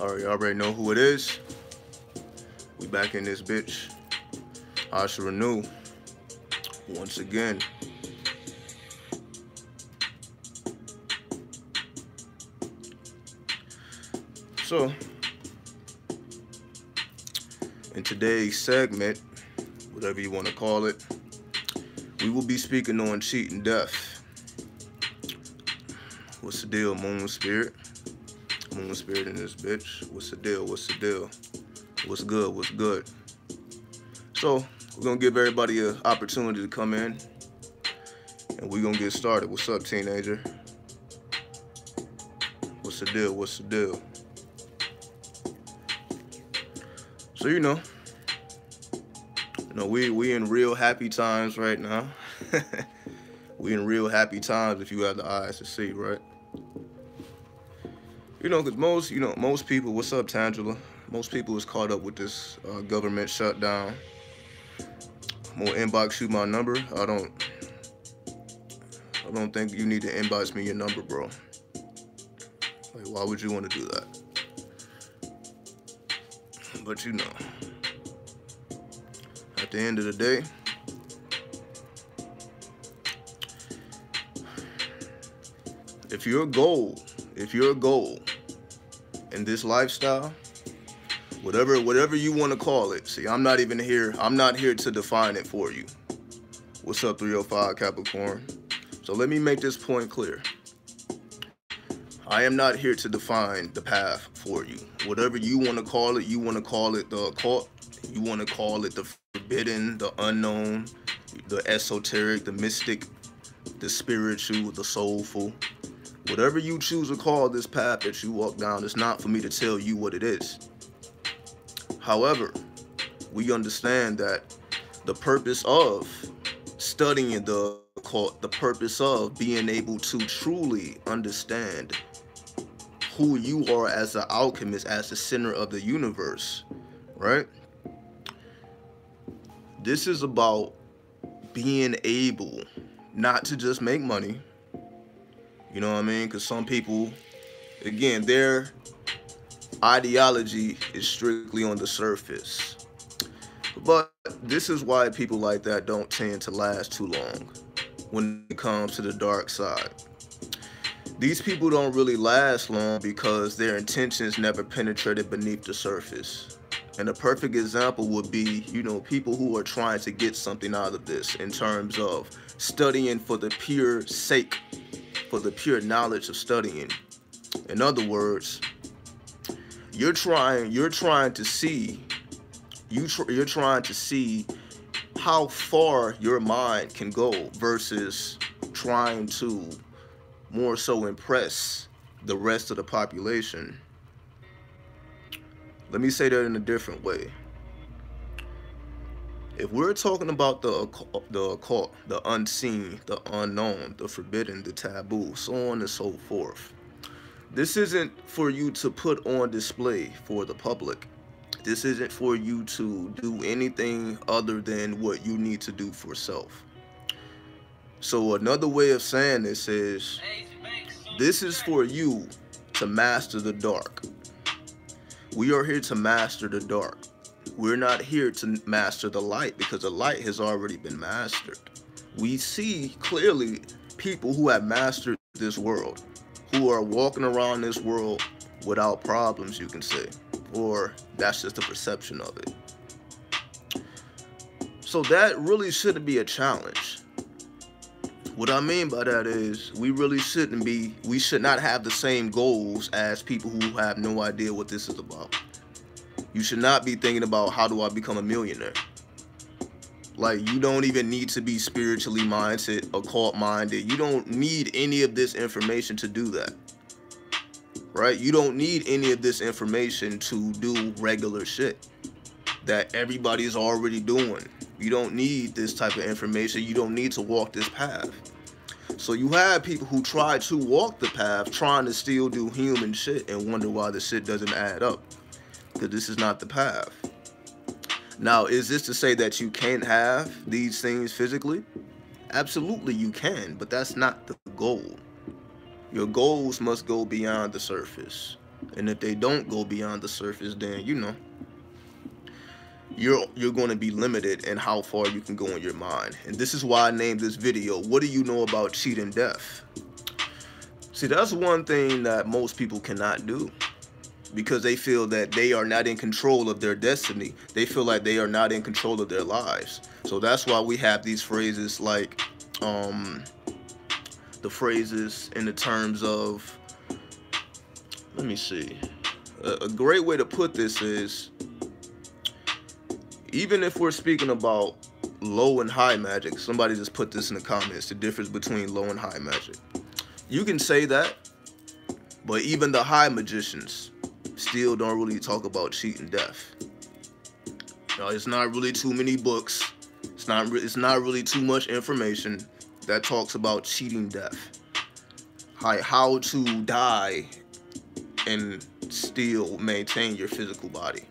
Alright, you already know who it is. We back in this bitch. Asharenu. Once again. So, in today's segment, whatever you want to call it, we will be speaking on cheating death. What's the deal, Moon Spirit? Moon Spirit in this bitch. What's the deal? What's the deal? What's good? What's good? So, we're going to give everybody an opportunity to come in, and we're going to get started. What's up, teenager? What's the deal? What's the deal? So, we in real happy times right now. We in real happy times if you have the eyes to see, right? Because most people, what's up, Tangela? Most people is caught up with this government shutdown. I'm gonna inbox you my number. I don't think you need to inbox me your number, bro. Like, why would you want to do that? But at the end of the day, if your goal in this lifestyle, whatever you want to call it, see, I'm not here to define it for you. What's up, 305 Capricorn? So let me make this point clear. I am not here to define the path for you. Whatever you want to call it, you want to call it the occult, you want to call it the forbidden, the unknown, the esoteric, the mystic, the spiritual, the soulful. Whatever you choose to call this path that you walk down, it's not for me to tell you what it is. However, we understand that the purpose of studying the occult, the purpose of being able to truly understand who you are as an alchemist, as the center of the universe, right? This is about being able not to just make money. You know what I mean? Because some people, again, their ideology is strictly on the surface. But this is why people like that don't tend to last too long when it comes to the dark side. These people don't really last long because their intentions never penetrated beneath the surface. And a perfect example would be, people who are trying to get something out of this in terms of studying for the pure sake, for the pure knowledge of studying. In other words, you're trying to see how far your mind can go versus trying to more so impress the rest of the population. Let me say that in a different way. If we're talking about the occult, the unseen, the unknown, the forbidden, the taboo, so on and so forth, this isn't for you to put on display for the public. This isn't for you to do anything other than what you need to do for self. So another way of saying this is, this is for you to master the dark. We are here to master the dark. We're not here to master the light because the light has already been mastered. We see clearly people who have mastered this world, who are walking around this world without problems, you can say, or that's just the perception of it. So that really shouldn't be a challenge. What I mean by that is we should not have the same goals as people who have no idea what this is about. You should not be thinking about, how do I become a millionaire? Like, you don't even need to be spiritually minded, occult minded. You don't need any of this information to do that. Right? You don't need any of this information to do regular shit that everybody's already doing. You don't need this type of information. You don't need to walk this path. So you have people who try to walk the path, trying to still do human shit, and wonder why the shit doesn't add up. Because this is not the path. Now, is this to say that you can't have these things physically? Absolutely you can, but that's not the goal. Your goals must go beyond the surface. And if they don't go beyond the surface, then you know you're going to be limited in how far you can go in your mind. And this is why I named this video, what do you know about cheating death? See, that's one thing that most people cannot do, because they feel that they are not in control of their destiny. They feel like they are not in control of their lives. So that's why we have these phrases like the phrases in the terms of, let me see, a great way to put this is, even if we're speaking about low and high magic, somebody just put this in the comments, the difference between low and high magic. You can say that, but even the high magicians still don't really talk about cheating death. Now, it's not really too many books. It's not really too much information that talks about cheating death. How to die and still maintain your physical body.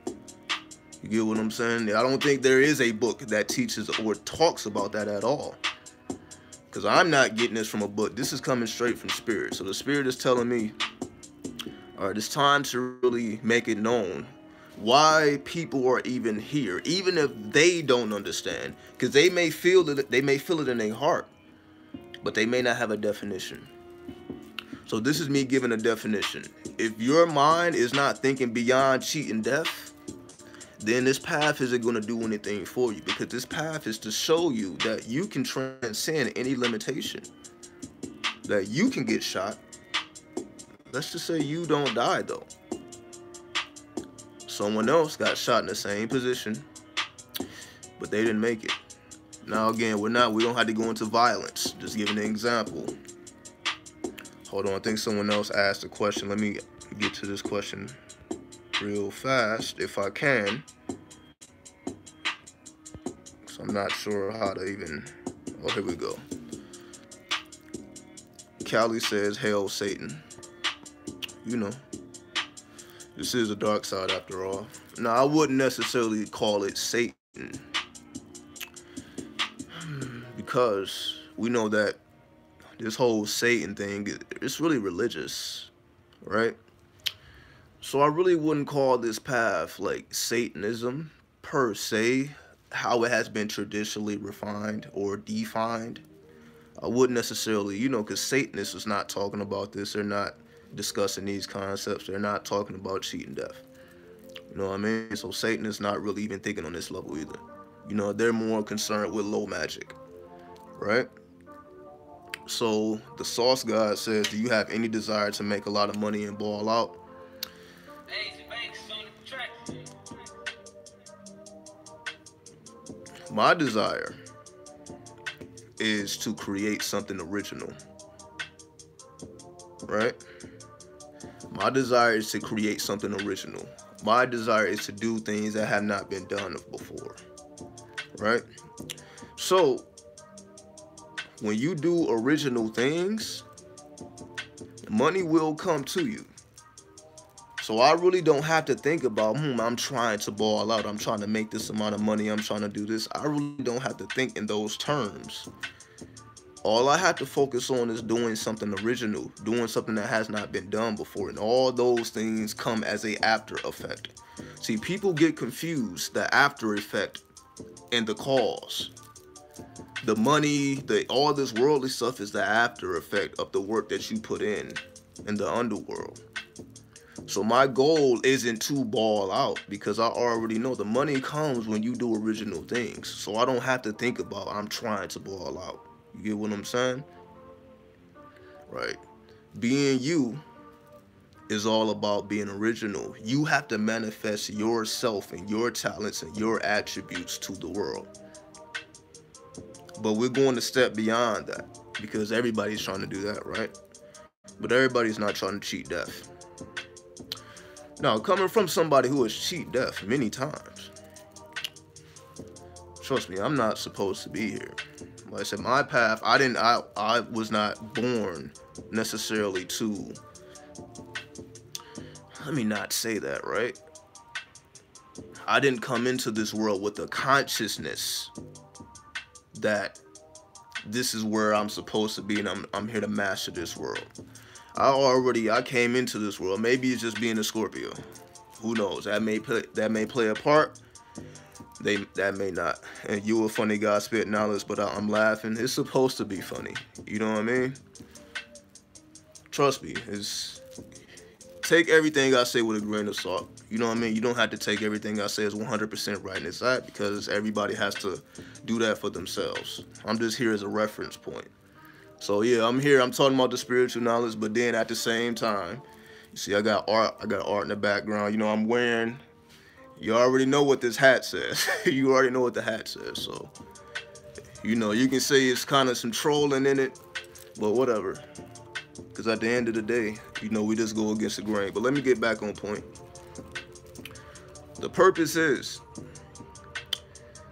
You get what I'm saying? I don't think there is a book that teaches or talks about that at all. Because I'm not getting this from a book. This is coming straight from Spirit. So the Spirit is telling me, all right, it's time to really make it known why people are even here, even if they don't understand. Because they may feel it in their heart, but they may not have a definition. So this is me giving a definition. If your mind is not thinking beyond cheating death, then this path isn't going to do anything for you, because this path is to show you that you can transcend any limitation, that you can get shot. Let's just say you don't die though. Someone else got shot in the same position, but they didn't make it. Now again, we don't have to go into violence, just giving an example. Hold on, I think someone else asked a question. Let me get to this question real fast if I can. So I'm not sure how to even, oh, here we go. Callie says, hail Satan. You know, this is a dark side after all. Now, I wouldn't necessarily call it Satan, because we know that this whole Satan thing, it's really religious, right? So I really wouldn't call this path like Satanism per se, how it has been traditionally refined or defined. I wouldn't necessarily, you know, because Satanists is not talking about this. They're not discussing these concepts. They're not talking about cheating death. You know what I mean? So Satan is not really even thinking on this level either. You know, they're more concerned with low magic, right? So the Sauce God says, do you have any desire to make a lot of money and ball out? My desire is to create something original, right? My desire is to create something original. My desire is to do things that have not been done before, right? So when you do original things, money will come to you. So I really don't have to think about, I'm trying to ball out, I'm trying to make this amount of money, I'm trying to do this. I really don't have to think in those terms. All I have to focus on is doing something original, doing something that has not been done before. And all those things come as a after effect. See, people get confused, the after effect and the cause. The money, all this worldly stuff is the after effect of the work that you put in the underworld. So my goal isn't to ball out, because I already know the money comes when you do original things. So I don't have to think about I'm trying to ball out. You get what I'm saying? Right. Being you is all about being original. You have to manifest yourself and your talents and your attributes to the world. But we're going to step beyond that, because everybody's trying to do that, right? But everybody's not trying to cheat death. Now, coming from somebody who has cheated death many times, trust me, I'm not supposed to be here. Like I said, my path, I was not born necessarily to, let me not say that, right? I didn't come into this world with a consciousness that this is where I'm supposed to be and I'm here to master this world. I came into this world. Maybe it's just being a Scorpio. Who knows? That may play a part. That may not. And you a funny guy, spit knowledge, but I'm laughing. It's supposed to be funny. You know what I mean? Trust me. Take everything I say with a grain of salt. You know what I mean? You don't have to take everything I say as 100% right and exact, because everybody has to do that for themselves. I'm just here as a reference point. So yeah, I'm here. I'm talking about the spiritual knowledge, but then at the same time, you see, I got art. I got art in the background. You know, I'm wearing. You already know what this hat says. You already know what the hat says. So, you know, you can say it's kind of some trolling in it, but whatever. Because at the end of the day, you know, we just go against the grain. But let me get back on point. The purpose is,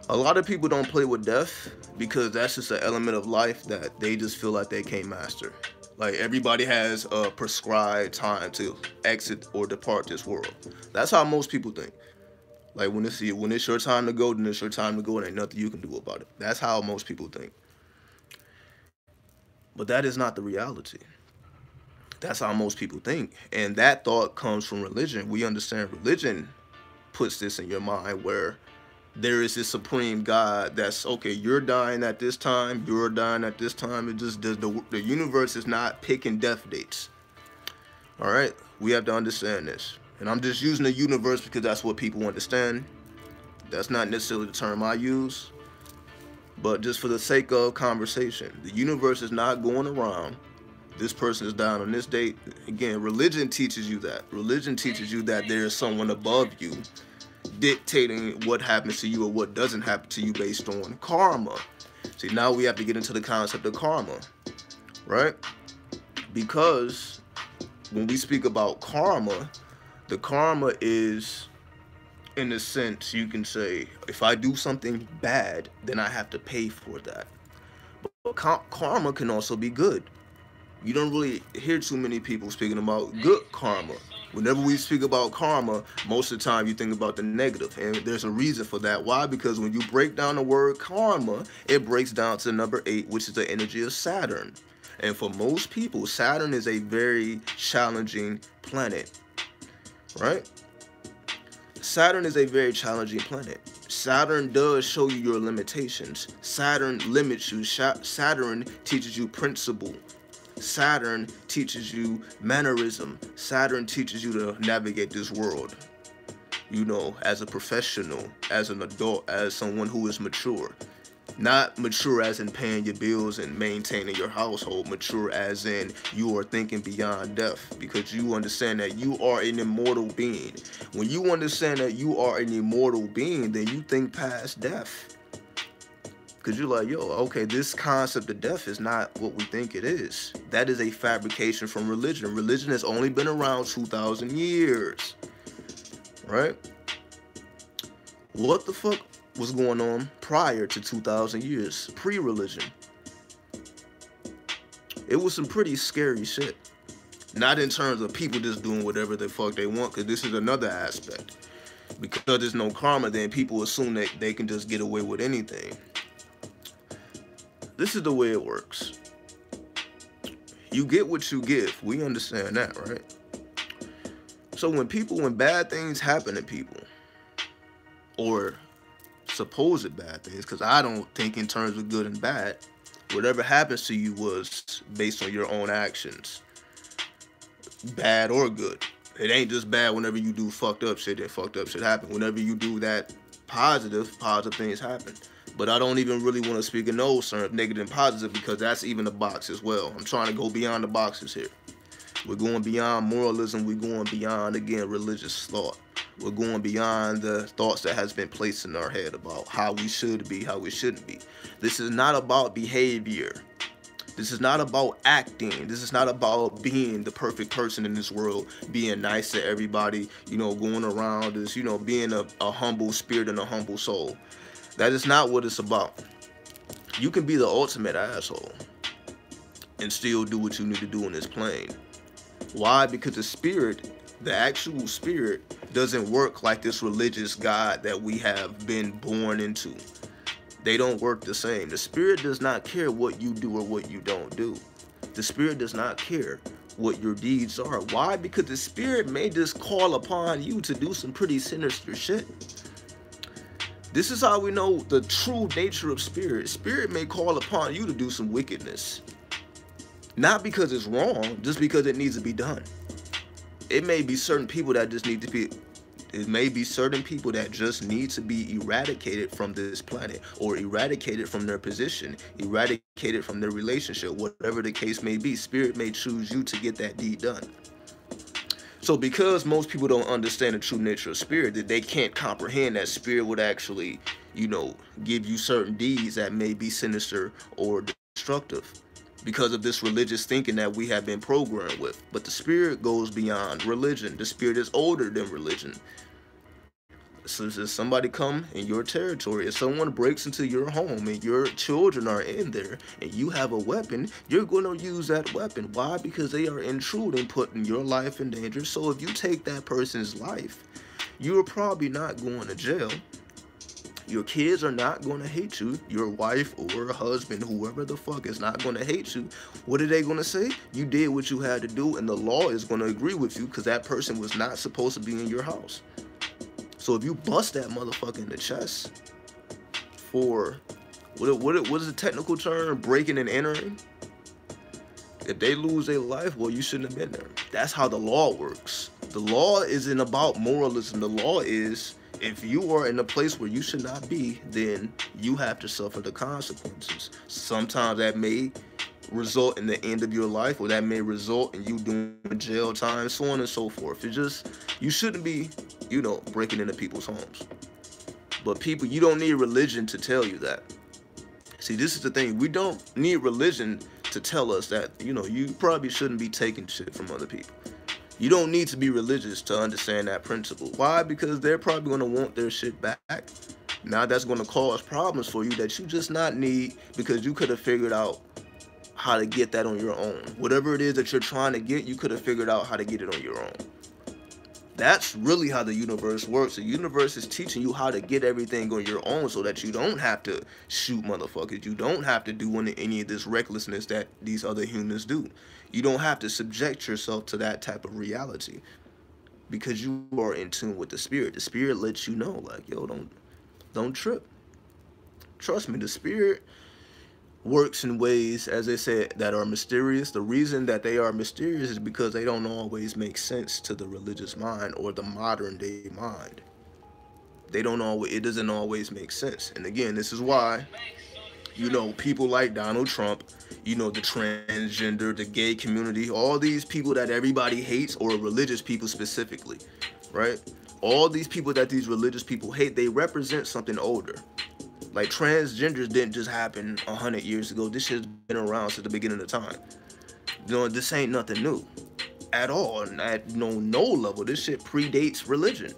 a lot of people don't play with death because that's just an element of life that they just feel like they can't master. Like, everybody has a prescribed time to exit or depart this world. That's how most people think. Like, when it's your time to go, then it's your time to go, and ain't nothing you can do about it. That's how most people think. But that is not the reality. That's how most people think. And that thought comes from religion. We understand religion puts this in your mind where there is this supreme God that's, okay, you're dying at this time, you're dying at this time. It just does. The universe is not picking death dates. All right? We have to understand this. And I'm just using the universe because that's what people understand. That's not necessarily the term I use. But just for the sake of conversation, the universe is not going around. This person is dying on this date. Again, religion teaches you that. Religion teaches you that there is someone above you dictating what happens to you or what doesn't happen to you based on karma. See, now we have to get into the concept of karma, right? Because when we speak about karma, the karma is, in a sense, you can say, if I do something bad, then I have to pay for that. But karma can also be good. You don't really hear too many people speaking about good karma. Whenever we speak about karma, most of the time you think about the negative. And there's a reason for that. Why? Because when you break down the word karma, it breaks down to number 8, which is the energy of Saturn. And for most people, Saturn is a very challenging planet, right? Saturn is a very challenging planet. Saturn does show you your limitations. Saturn limits you. Saturn teaches you principle. Saturn teaches you mannerism. Saturn teaches you to navigate this world, you know, as a professional, as an adult, as someone who is mature. Not mature as in paying your bills and maintaining your household. Mature as in you are thinking beyond death, because you understand that you are an immortal being. When you understand that you are an immortal being, then you think past death. Because you're like, yo, okay, this concept of death is not what we think it is. That is a fabrication from religion. Religion has only been around 2,000 years, right? What the fuck was going on prior to 2,000 years, pre-religion? It was some pretty scary shit. Not in terms of people just doing whatever the fuck they want, because this is another aspect. Because there's no karma, then people assume that they can just get away with anything. This is the way it works. You get what you give. We understand that, right? So when bad things happen to people, or supposed bad things, because I don't think in terms of good and bad, whatever happens to you was based on your own actions, bad or good. It ain't just bad whenever you do fucked up shit, and fucked up shit happen. Whenever you do that positive things happen. But I don't even really want to speak in those terms, negative and positive, because that's even a box as well. I'm trying to go beyond the boxes here. We're going beyond moralism. We're going beyond, again, religious thought. We're going beyond the thoughts that has been placed in our head about how we should be, how we shouldn't be. This is not about behavior. This is not about acting. This is not about being the perfect person in this world, being nice to everybody, you know, going around this, you know, being a humble spirit and a humble soul. That is not what it's about. You can be the ultimate asshole and still do what you need to do in this plane. Why? Because the spirit, the actual spirit, doesn't work like this religious God that we have been born into. They don't work the same. The spirit does not care what you do or what you don't do. The spirit does not care. what your deeds are. Why? Because the spirit may just call upon you to do some pretty sinister shit. This is how we know the true nature of spirit. Spirit may call upon you to do some wickedness. Not because it's wrong, just because it needs to be done. It may be certain people that just need to be, it may be certain people that just need to be eradicated from this planet, or eradicated from their position, eradicated from their relationship, whatever the case may be. Spirit may choose you to get that deed done. So because most people don't understand the true nature of spirit, that they can't comprehend that spirit would actually, you know, give you certain deeds that may be sinister or destructive, because of this religious thinking that we have been programmed with. But the spirit goes beyond religion. The spirit is older than religion. So if somebody come in your territory, if someone breaks into your home and your children are in there and you have a weapon, you're going to use that weapon. Why? Because they are intruding, putting your life in danger. So if you take that person's life, you're probably not going to jail. Your kids are not going to hate you. Your wife or husband, whoever the fuck, is not going to hate you. What are they going to say? You did what you had to do, and the law is going to agree with you because that person was not supposed to be in your house. So if you bust that motherfucker in the chest for, what is the technical term? Breaking and entering? If they lose their life, well, you shouldn't have been there. That's how the law works. The law isn't about moralism. The law is, if you are in a place where you should not be, then you have to suffer the consequences. Sometimes that may result in the end of your life, or that may result in you doing jail time, so on and so forth. It just, you shouldn't be, you know, breaking into people's homes. But people, you don't need religion to tell you that. See, this is the thing. We don't need religion to tell us that, you know, you probably shouldn't be taking shit from other people. You don't need to be religious to understand that principle. Why? Because they're probably going to want their shit back. Now that's going to cause problems for you that you just not need, because you could have figured out how to get that on your own. Whatever it is that you're trying to get, you could have figured out how to get it on your own. That's really how the universe works. The universe is teaching you how to get everything on your own, so that you don't have to shoot motherfuckers. You don't have to do any of this recklessness that these other humans do. You don't have to subject yourself to that type of reality, because you are in tune with the spirit. The spirit lets you know, like, yo, don't trip. Trust me, the spirit works in ways, as they said, that are mysterious. The reason that they are mysterious is because they don't always make sense to the religious mind or the modern day mind. They don't always, it doesn't always make sense. And again, this is why, you know, people like Donald Trump, you know, the transgender, the gay community, all these people that everybody hates, or religious people specifically, right? All these people that these religious people hate, they represent something older. Like, transgenders didn't just happen 100 years ago. This shit's been around since the beginning of time. You know, this ain't nothing new at all. And at no level, this shit predates religion.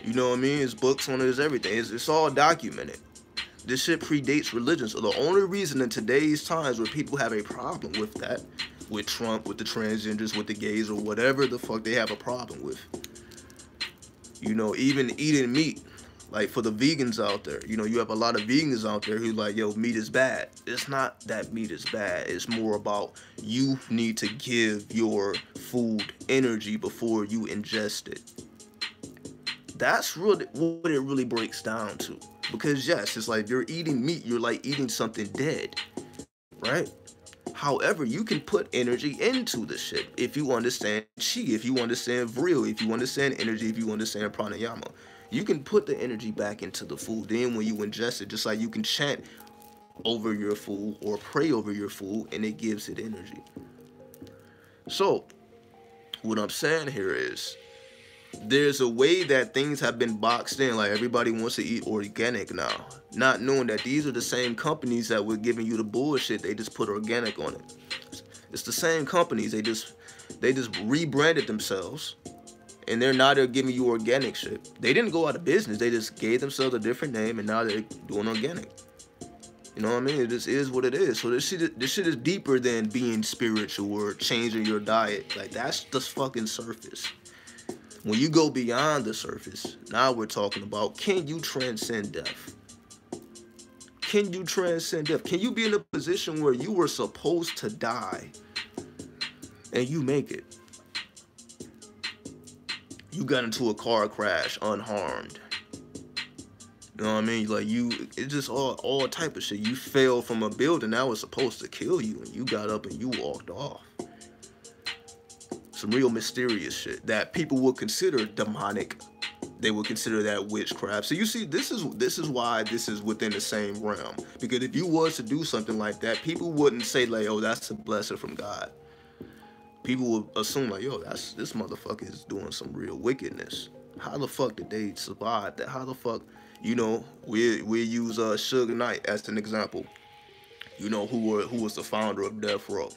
You know what I mean? It's books on it, it's everything. It's all documented. This shit predates religion. So the only reason in today's times where people have a problem with that, with Trump, with the transgenders, with the gays, or whatever the fuck they have a problem with, you know, even eating meat. Like, for the vegans out there, you know, you have a lot of vegans out there who like, yo, meat is bad. It's not that meat is bad. It's more about you need to give your food energy before you ingest it. That's really what it really breaks down to. Because yes, it's like, you're eating meat, you're like eating something dead, right? However, you can put energy into the shit if you understand chi, if you understand vril, if you understand energy, if you understand pranayama. You can put the energy back into the food. Then when you ingest it, just like you can chant over your food or pray over your food, and it gives it energy. So what I'm saying here is, there's a way that things have been boxed in. Like, everybody wants to eat organic now, not knowing that these are the same companies that were giving you the bullshit. They just put organic on it. It's the same companies. They just rebranded themselves, and they're now giving you organic shit. They didn't go out of business. They just gave themselves a different name, and now they're doing organic. You know what I mean? It just is what it is. So this shit is deeper than being spiritual or changing your diet. Like, that's the fucking surface. When you go beyond the surface, now we're talking about, can you transcend death? Can you transcend death? Can you be in a position where you were supposed to die, and you make it. You got into a car crash unharmed. You know what I mean? Like it's just all type of shit. You fell from a building that was supposed to kill you, and you got up and you walked off. Some real mysterious shit that people would consider demonic. They would consider that witchcraft. So you see, this is why this is within the same realm. Because if you was to do something like that, people wouldn't say like, "Oh, that's a blessing from God." People would assume like, "Yo, this motherfucker is doing some real wickedness." How the fuck did they survive that? How the fuck, we use Suge Knight as an example. Who was the founder of Death Row?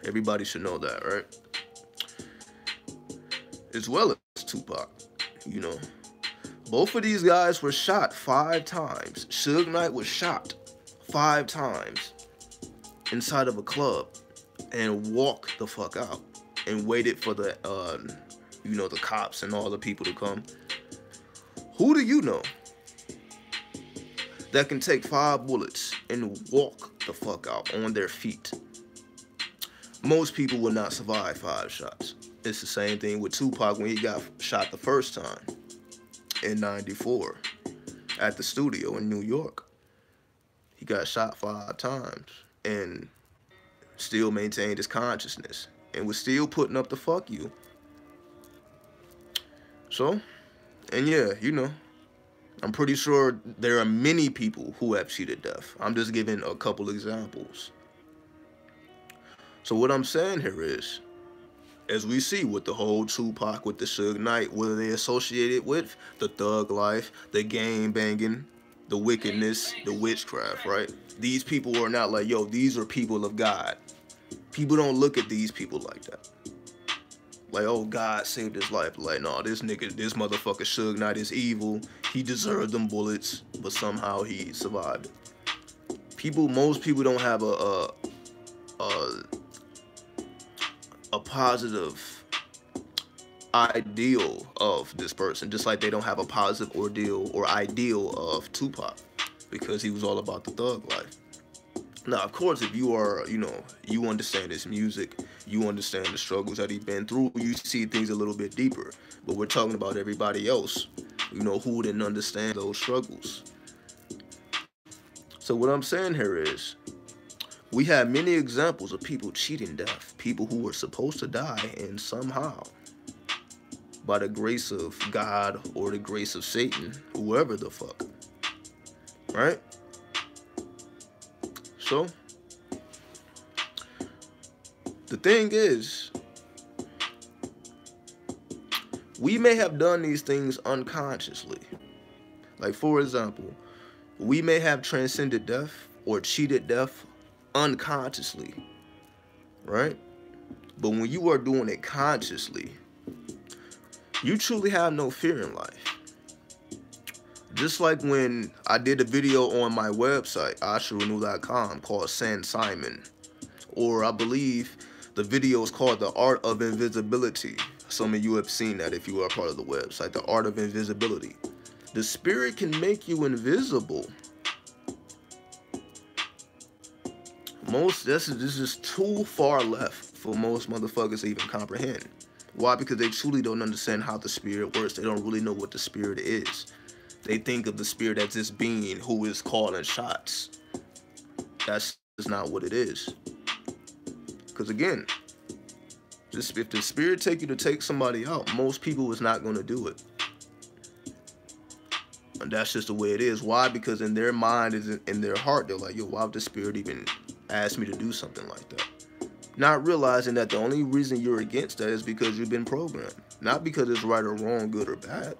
Everybody should know that, right? As well as Tupac. Both of these guys were shot 5 times. Suge Knight was shot 5 times inside of a club and walked the fuck out and waited for the the cops and all the people to come. Who do you know that can take 5 bullets and walk the fuck out on their feet? Most people will not survive 5 shots. It's the same thing with Tupac when he got shot the first time in '94 at the studio in New York. He got shot 5 times and still maintained his consciousness and was still putting up the fuck you. So, and yeah, I'm pretty sure there are many people who have cheated death. I'm just giving a couple examples. So what I'm saying here is, as we see with the whole Tupac, with the Suge Knight, whether they associated with the thug life, the gang banging, the wickedness, the witchcraft, right? These people are not like, yo, these are people of God. People don't look at these people like that. Like, oh, God saved his life. Like, no, this motherfucker Suge Knight is evil. He deserved them bullets, but somehow he survived it. Most people don't have a positive ideal of this person, just like they don't have a positive ideal of Tupac, because he was all about the thug life. Now, of course, if you are, you understand his music, you understand the struggles that he's been through, you see things a little bit deeper. But we're talking about everybody else, who didn't understand those struggles. So what I'm saying here is, we have many examples of people cheating death, people who were supposed to die, and somehow, by the grace of God or the grace of Satan, whoever the fuck, right? So, the thing is, we may have done these things unconsciously. Like, for example, we may have transcended death or cheated death unconsciously, right? But when you are doing it consciously, you truly have no fear in life. Just like when I did a video on my website, asharenu.com, called San Simon, or I believe the video is called The Art of Invisibility. Some of you have seen that if you are part of the website, The Art of Invisibility. The spirit can make you invisible. This is just too far left for most motherfuckers to even comprehend. Why? Because they truly don't understand how the spirit works. They don't really know what the spirit is. They think of the spirit as this being who is calling shots. That's not what it is. Because again, if the spirit take you to take somebody out, most people is not going to do it. And that's just the way it is. Why? Because in their mind, in their heart, they're like, yo, why would the spirit even ask me to do something like that? Not realizing that the only reason you're against that is because you've been programmed. Not because it's right or wrong, good or bad.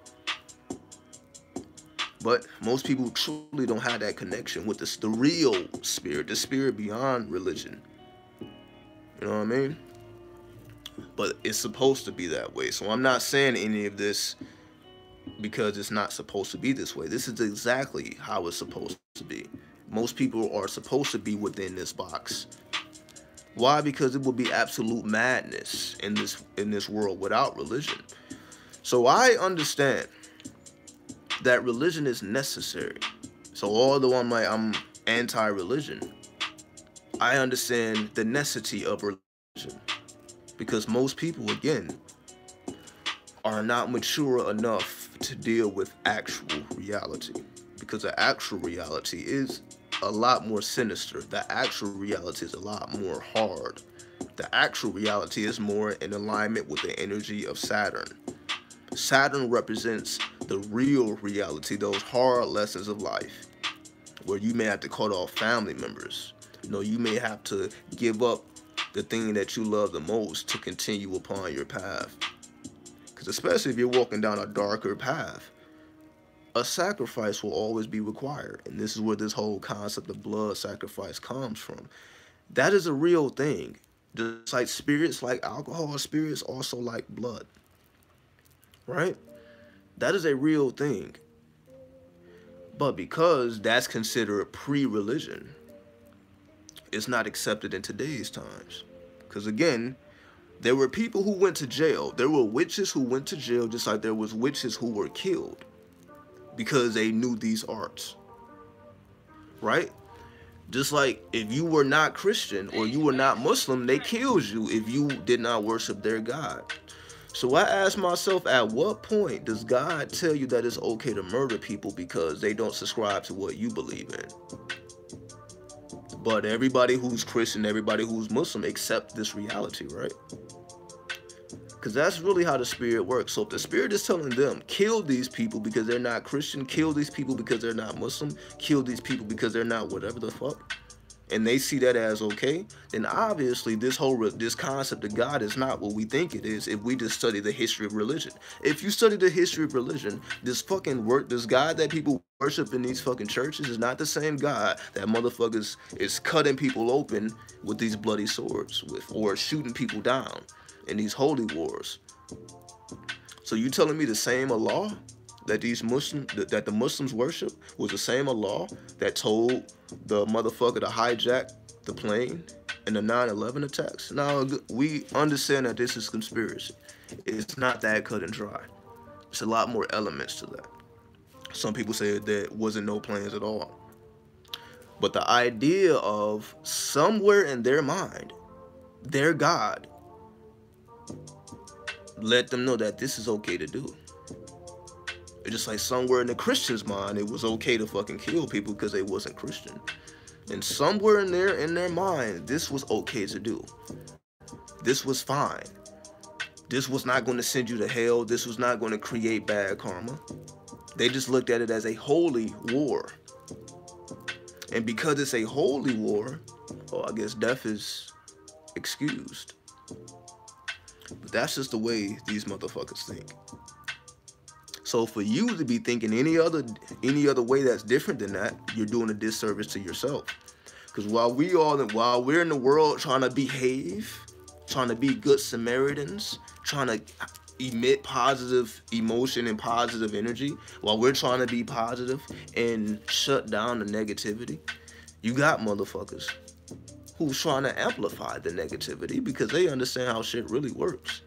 But most people truly don't have that connection with the real spirit, the spirit beyond religion. You know what I mean? But it's supposed to be that way. So I'm not saying any of this because it's not supposed to be this way. This is exactly how it's supposed to be. Most people are supposed to be within this box. Why? Because it would be absolute madness in this world without religion. So I understand that religion is necessary. So although I'm anti-religion, I understand the necessity of religion. because most people, again, are not mature enough to deal with actual reality, because the actual reality is a lot more sinister. The actual reality is a lot more hard. The actual reality is more in alignment with the energy of Saturn. Saturn represents the real reality, those hard lessons of life, where you may have to cut off family members. You know, you may have to give up the thing that you love the most to continue upon your path. Because especially if you're walking down a darker path, a sacrifice will always be required. And this is where this whole concept of blood sacrifice comes from. That is a real thing. Just like spirits like alcohol, spirits also like blood. Right? That is a real thing. But because that's considered pre-religion, it's not accepted in today's times. Because again, there were people who went to jail. There were witches who went to jail, just like there was witches who were killed because they knew these arts. Right? Just like if you were not Christian or you were not Muslim, they killed you if you did not worship their God. So I ask myself, at what point does God tell you that it's okay to murder people because they don't subscribe to what you believe in? But everybody who's Christian, everybody who's Muslim accept this reality, right? Because that's really how the spirit works. So if the spirit is telling them, kill these people because they're not Christian, kill these people because they're not Muslim, kill these people because they're not whatever the fuck, and they see that as okay, then obviously this concept of God is not what we think it is if we just study the history of religion. If you study the history of religion, this God that people worship in these fucking churches is not the same God that motherfuckers is cutting people open with these bloody swords with, or shooting people down in these holy wars. So you telling me the same Allah that that the Muslims worship was the same Allah that told the motherfucker to hijack the plane in the 9/11 attacks? Now, we understand that this is conspiracy. It's not that cut and dry. It's a lot more elements to that. Some people say there wasn't no planes at all. But the idea of somewhere in their mind, their God let them know that this is okay to do. It's just like somewhere in the Christian's mind, it was okay to fucking kill people because they wasn't Christian. And somewhere in their mind, this was okay to do. This was fine. This was not going to send you to hell. This was not going to create bad karma. They just looked at it as a holy war. And because it's a holy war, well, I guess death is excused. But that's just the way these motherfuckers think. So for you to be thinking any other way that's different than that, you're doing a disservice to yourself. Because while we're in the world trying to behave, trying to be good Samaritans, trying to emit positive emotion and positive energy, while we're trying to be positive and shut down the negativity, you got motherfuckers who's trying to amplify the negativity because they understand how shit really works.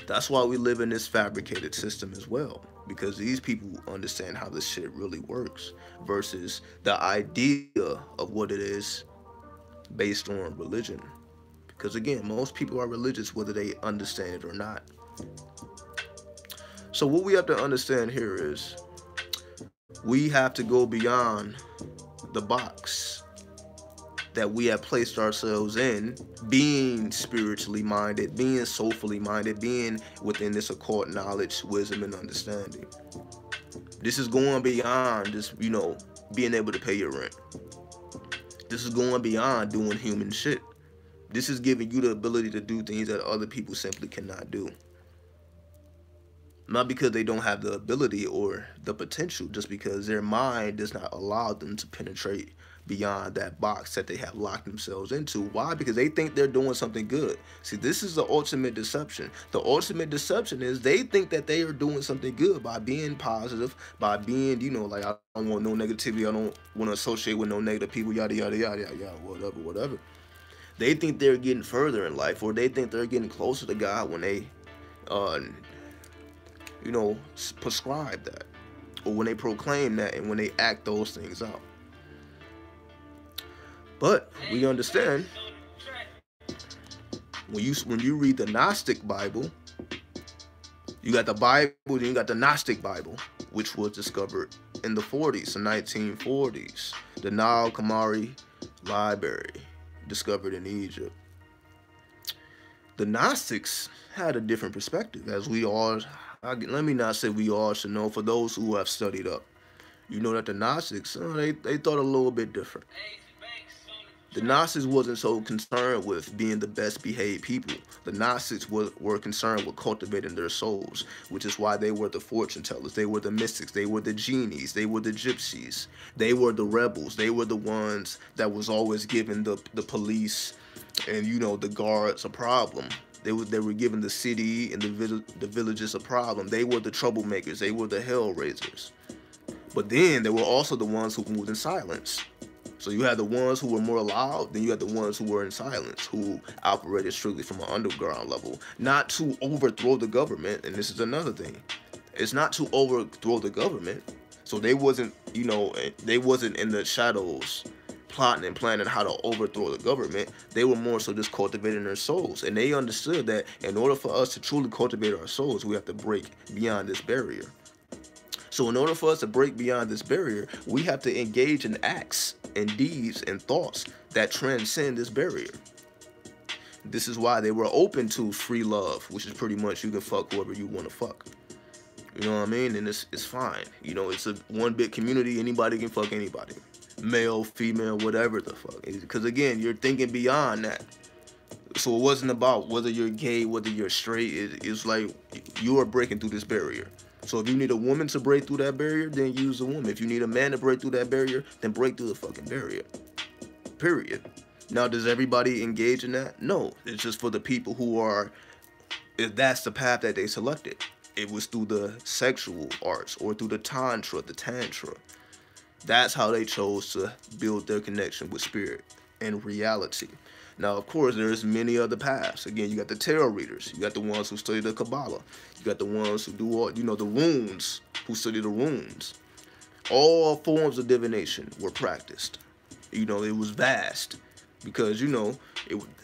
That's why we live in this fabricated system as well, because these people understand how this shit really works versus the idea of what it is based on religion. Because again, most people are religious whether they understand it or not. So what we have to understand here is we have to go beyond the box that we have placed ourselves in, being spiritually minded, being soulfully minded, being within this occult knowledge, wisdom, and understanding. This is going beyond just, being able to pay your rent. This is going beyond doing human shit. This is giving you the ability to do things that other people simply cannot do. Not because they don't have the ability or the potential, just because their mind does not allow them to penetrate beyond that box that they have locked themselves into. Why? Because they think they're doing something good. See, this is the ultimate deception. The ultimate deception is they think that they are doing something good by being positive, by being, like, I don't want no negativity, I don't want to associate with no negative people, yada, yada, yada, yada, yada, whatever. They think they're getting further in life, or they think they're getting closer to God when they, prescribe that, or when they proclaim that, and when they act those things out. But we understand When you read the Gnostic Bible, you got the Bible, then you got the Gnostic Bible, which was discovered in the 40s, the 1940s. The Nile Kamari Library, discovered in Egypt. The Gnostics had a different perspective, as we all, let me not say we all should know, for those who have studied up. You know that the Gnostics, they thought a little bit different. The Gnostics wasn't so concerned with being the best behaved people. The Gnostics were concerned with cultivating their souls, which is why they were the fortune tellers. They were the mystics. They were the genies. They were the gypsies. They were the rebels. They were the ones that was always giving the police and, you know, the guards a problem. They were giving the city and the villages a problem. They were the troublemakers. They were the hell raisers. But then there were also the ones who moved in silence. So you had the ones who were more loud, then you had the ones who were in silence, who operated strictly from an underground level. Not to overthrow the government, and this is another thing. It's not to overthrow the government. So they wasn't, you know, they wasn't in the shadows plotting and planning how to overthrow the government. They were more so just cultivating their souls. And they understood that in order for us to truly cultivate our souls, we have to break beyond this barrier. So in order for us to break beyond this barrier, we have to engage in acts and deeds and thoughts that transcend this barrier. This is why they were open to free love, which is pretty much you can fuck whoever you want to fuck. You know what I mean? And it's fine. You know, it's a one big community. Anybody can fuck anybody. Male, female, whatever the fuck. Because again, you're thinking beyond that. So it wasn't about whether you're gay, whether you're straight. It's like you are breaking through this barrier. So if you need a woman to break through that barrier, then use a woman. If you need a man to break through that barrier, then break through the fucking barrier. Period. Now, does everybody engage in that? No. It's just for the people who are, if that's the path that they selected. It was through the sexual arts or through the tantra. That's how they chose to build their connection with spirit and reality. Now, of course, there's many other paths. Again, you got the tarot readers. You got the ones who study the Kabbalah. You got the ones who do all, you know, the runes, who study the runes. All forms of divination were practiced. You know, it was vast because, you know,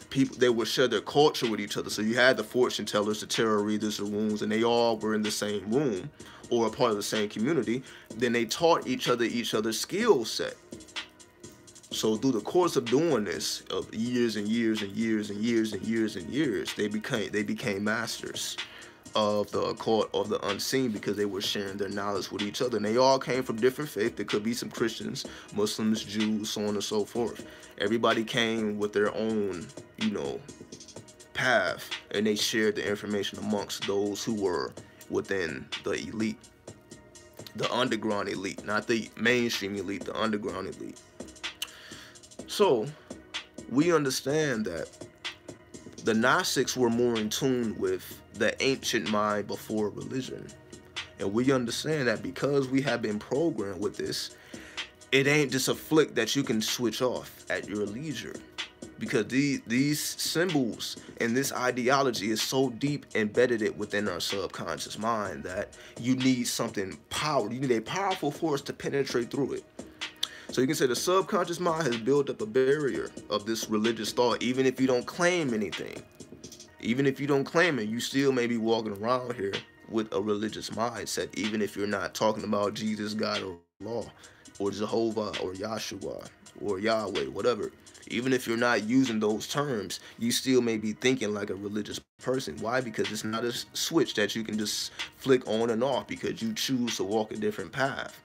people, they would share their culture with each other. So you had the fortune tellers, the tarot readers, the runes, and they all were in the same room or a part of the same community. Then they taught each other's skill set. So through the course of doing this, of years and years and years and years and years and years, they became masters of the occult, of the unseen, because they were sharing their knowledge with each other. And they all came from different faiths. There could be some Christians, Muslims, Jews, so on and so forth. Everybody came with their own, you know, path, and they shared the information amongst those who were within the elite, the underground elite, not the mainstream elite, the underground elite. So we understand that the Gnostics were more in tune with the ancient mind before religion. And we understand that because we have been programmed with this, it ain't just a flick that you can switch off at your leisure. Because these symbols and this ideology is so deep embedded within our subconscious mind that you need something powerful. You need a powerful force to penetrate through it. So you can say the subconscious mind has built up a barrier of this religious thought, even if you don't claim anything. Even if you don't claim it, you still may be walking around here with a religious mindset, even if you're not talking about Jesus, God, or law, or Jehovah, or Yahshua, or Yahweh, whatever. Even if you're not using those terms, you still may be thinking like a religious person. Why? Because it's not a switch that you can just flick on and off because you choose to walk a different path.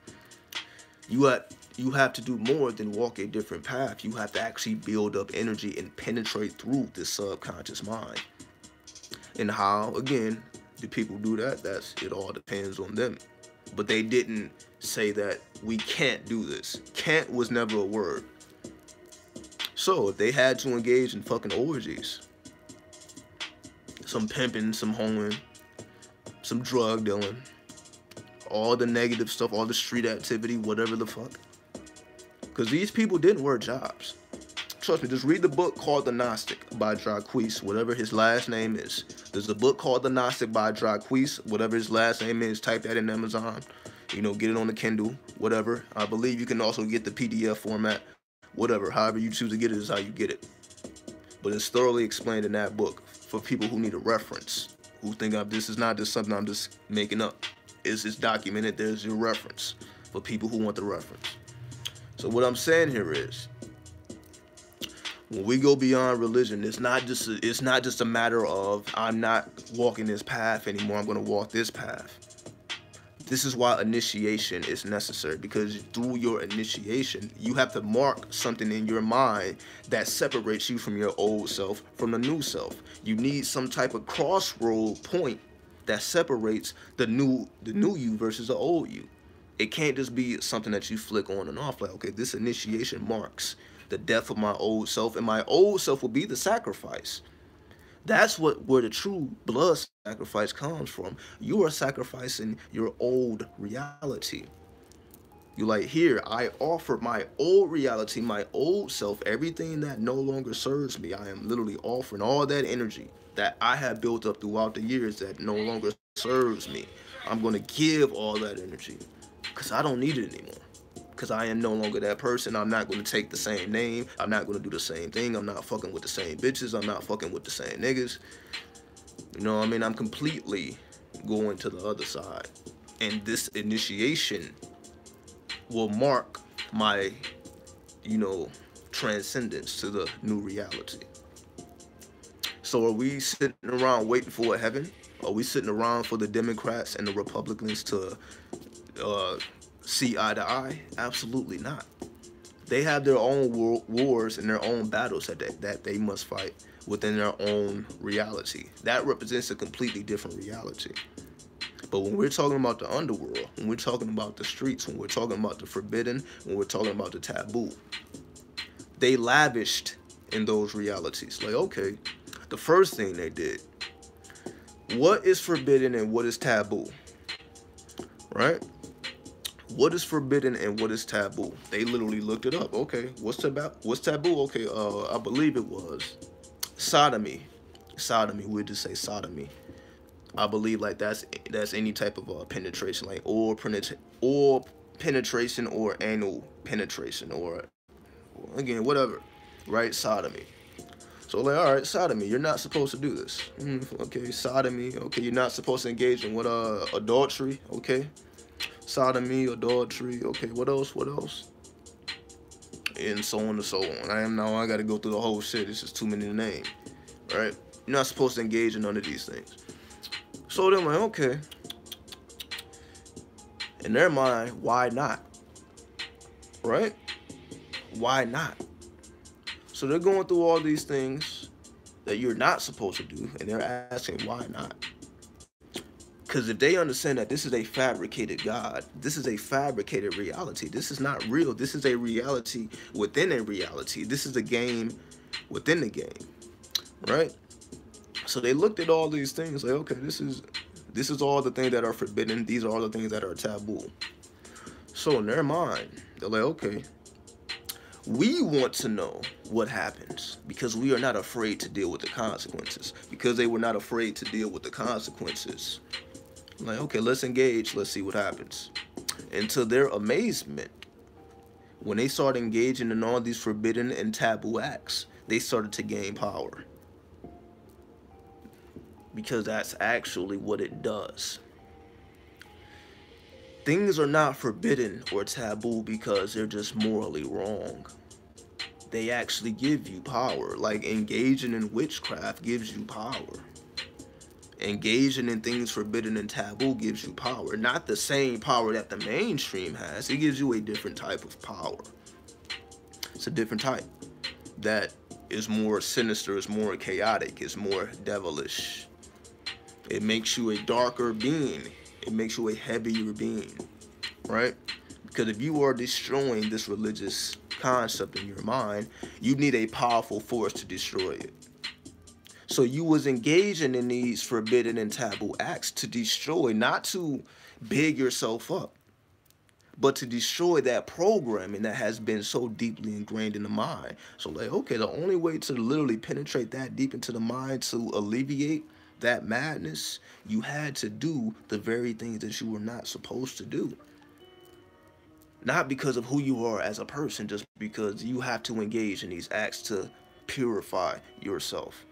You have to do more than walk a different path. You have to actually build up energy and penetrate through this subconscious mind. And how, again, do people do that? It all depends on them. But they didn't say that we can't do this. Can't was never a word. So if they had to engage in fucking orgies, some pimping, some hoeing, some drug dealing, all the negative stuff, all the street activity, whatever the fuck. Because these people didn't work jobs. Trust me, just read the book called The Gnostic by Jacques, whatever his last name is. There's a book called The Gnostic by Jacques, whatever his last name is. Type that in Amazon. You know, get it on the Kindle, whatever. I believe you can also get the PDF format, whatever. However you choose to get it is how you get it. But it's thoroughly explained in that book. for people who need a reference, who think this is not just something I'm just making up. It's documented. There's your reference for people who want the reference. So what I'm saying here is, when we go beyond religion, it's not just a matter of I'm not walking this path anymore. I'm going to walk this path. This is why initiation is necessary, because through your initiation, you have to mark something in your mind that separates you from your old self, from the new self. You need some type of crossroad point that separates the new you versus the old you. It can't just be something that you flick on and off, like, okay, this initiation marks the death of my old self, and my old self will be the sacrifice. That's where the true blood sacrifice comes from. You are sacrificing your old reality. You're like, here, I offer my old reality, my old self, everything that no longer serves me. I am literally offering all that energy that I have built up throughout the years that no longer serves me. I'm going to give all that energy because I don't need it anymore. Because I am no longer that person. I'm not going to take the same name. I'm not going to do the same thing. I'm not fucking with the same bitches. I'm not fucking with the same niggas. You know what I mean? I'm completely going to the other side. And this initiation will mark my, transcendence to the new reality. So are we sitting around waiting for a heaven? Are we sitting around for the Democrats and the Republicans to see eye to eye? Absolutely not. They have their own wars and their own battles that they must fight within their own reality. That represents a completely different reality. But when we're talking about the underworld, when we're talking about the streets, when we're talking about the forbidden, when we're talking about the taboo, they lavished in those realities. Like, okay, the first thing they did, what is forbidden and what is taboo? Right? What is forbidden and what is taboo? They literally looked it up. Okay, what's taboo? Okay, I believe it was sodomy. Sodomy, we'd just say sodomy. I believe like that's any type of penetration, like oral penetration or anal penetration, or again, whatever, right? Sodomy. So like, all right, sodomy, you're not supposed to do this. Okay, sodomy. Okay, you're not supposed to engage in adultery. Okay. Sodomy, adultery, okay, what else? And so on and so on. I gotta go through the whole shit. It's just too many to name, right? You're not supposed to engage in none of these things. So they're like, okay. In their mind, why not? Right? Why not? So they're going through all these things that you're not supposed to do, and they're asking, why not? Because if they understand that this is a fabricated God, this is a fabricated reality, this is not real, this is a reality within a reality, this is a game within the game, right? So they looked at all these things like, okay, this is all the things that are forbidden, these are all the things that are taboo. So in their mind, they're like, okay, we want to know what happens because we are not afraid to deal with the consequences. Because they were not afraid to deal with the consequences, like, okay, let's engage, let's see what happens. And to their amazement, when they started engaging in all these forbidden and taboo acts, they started to gain power. Because that's actually what it does. Things are not forbidden or taboo because they're just morally wrong. They actually give you power. Like engaging in witchcraft gives you power. Engaging in things forbidden and taboo gives you power. Not the same power that the mainstream has. It gives you a different type of power. It's a different type that is more sinister, is more chaotic, is more devilish. It makes you a darker being. It makes you a heavier being, right? Because if you are destroying this religious concept in your mind, you need a powerful force to destroy it. So you was engaging in these forbidden and taboo acts to destroy, not to big yourself up, but to destroy that programming that has been so deeply ingrained in the mind. So like, okay, the only way to literally penetrate that deep into the mind to alleviate that madness, you had to do the very things that you were not supposed to do. Not because of who you are as a person, just because you have to engage in these acts to purify yourself.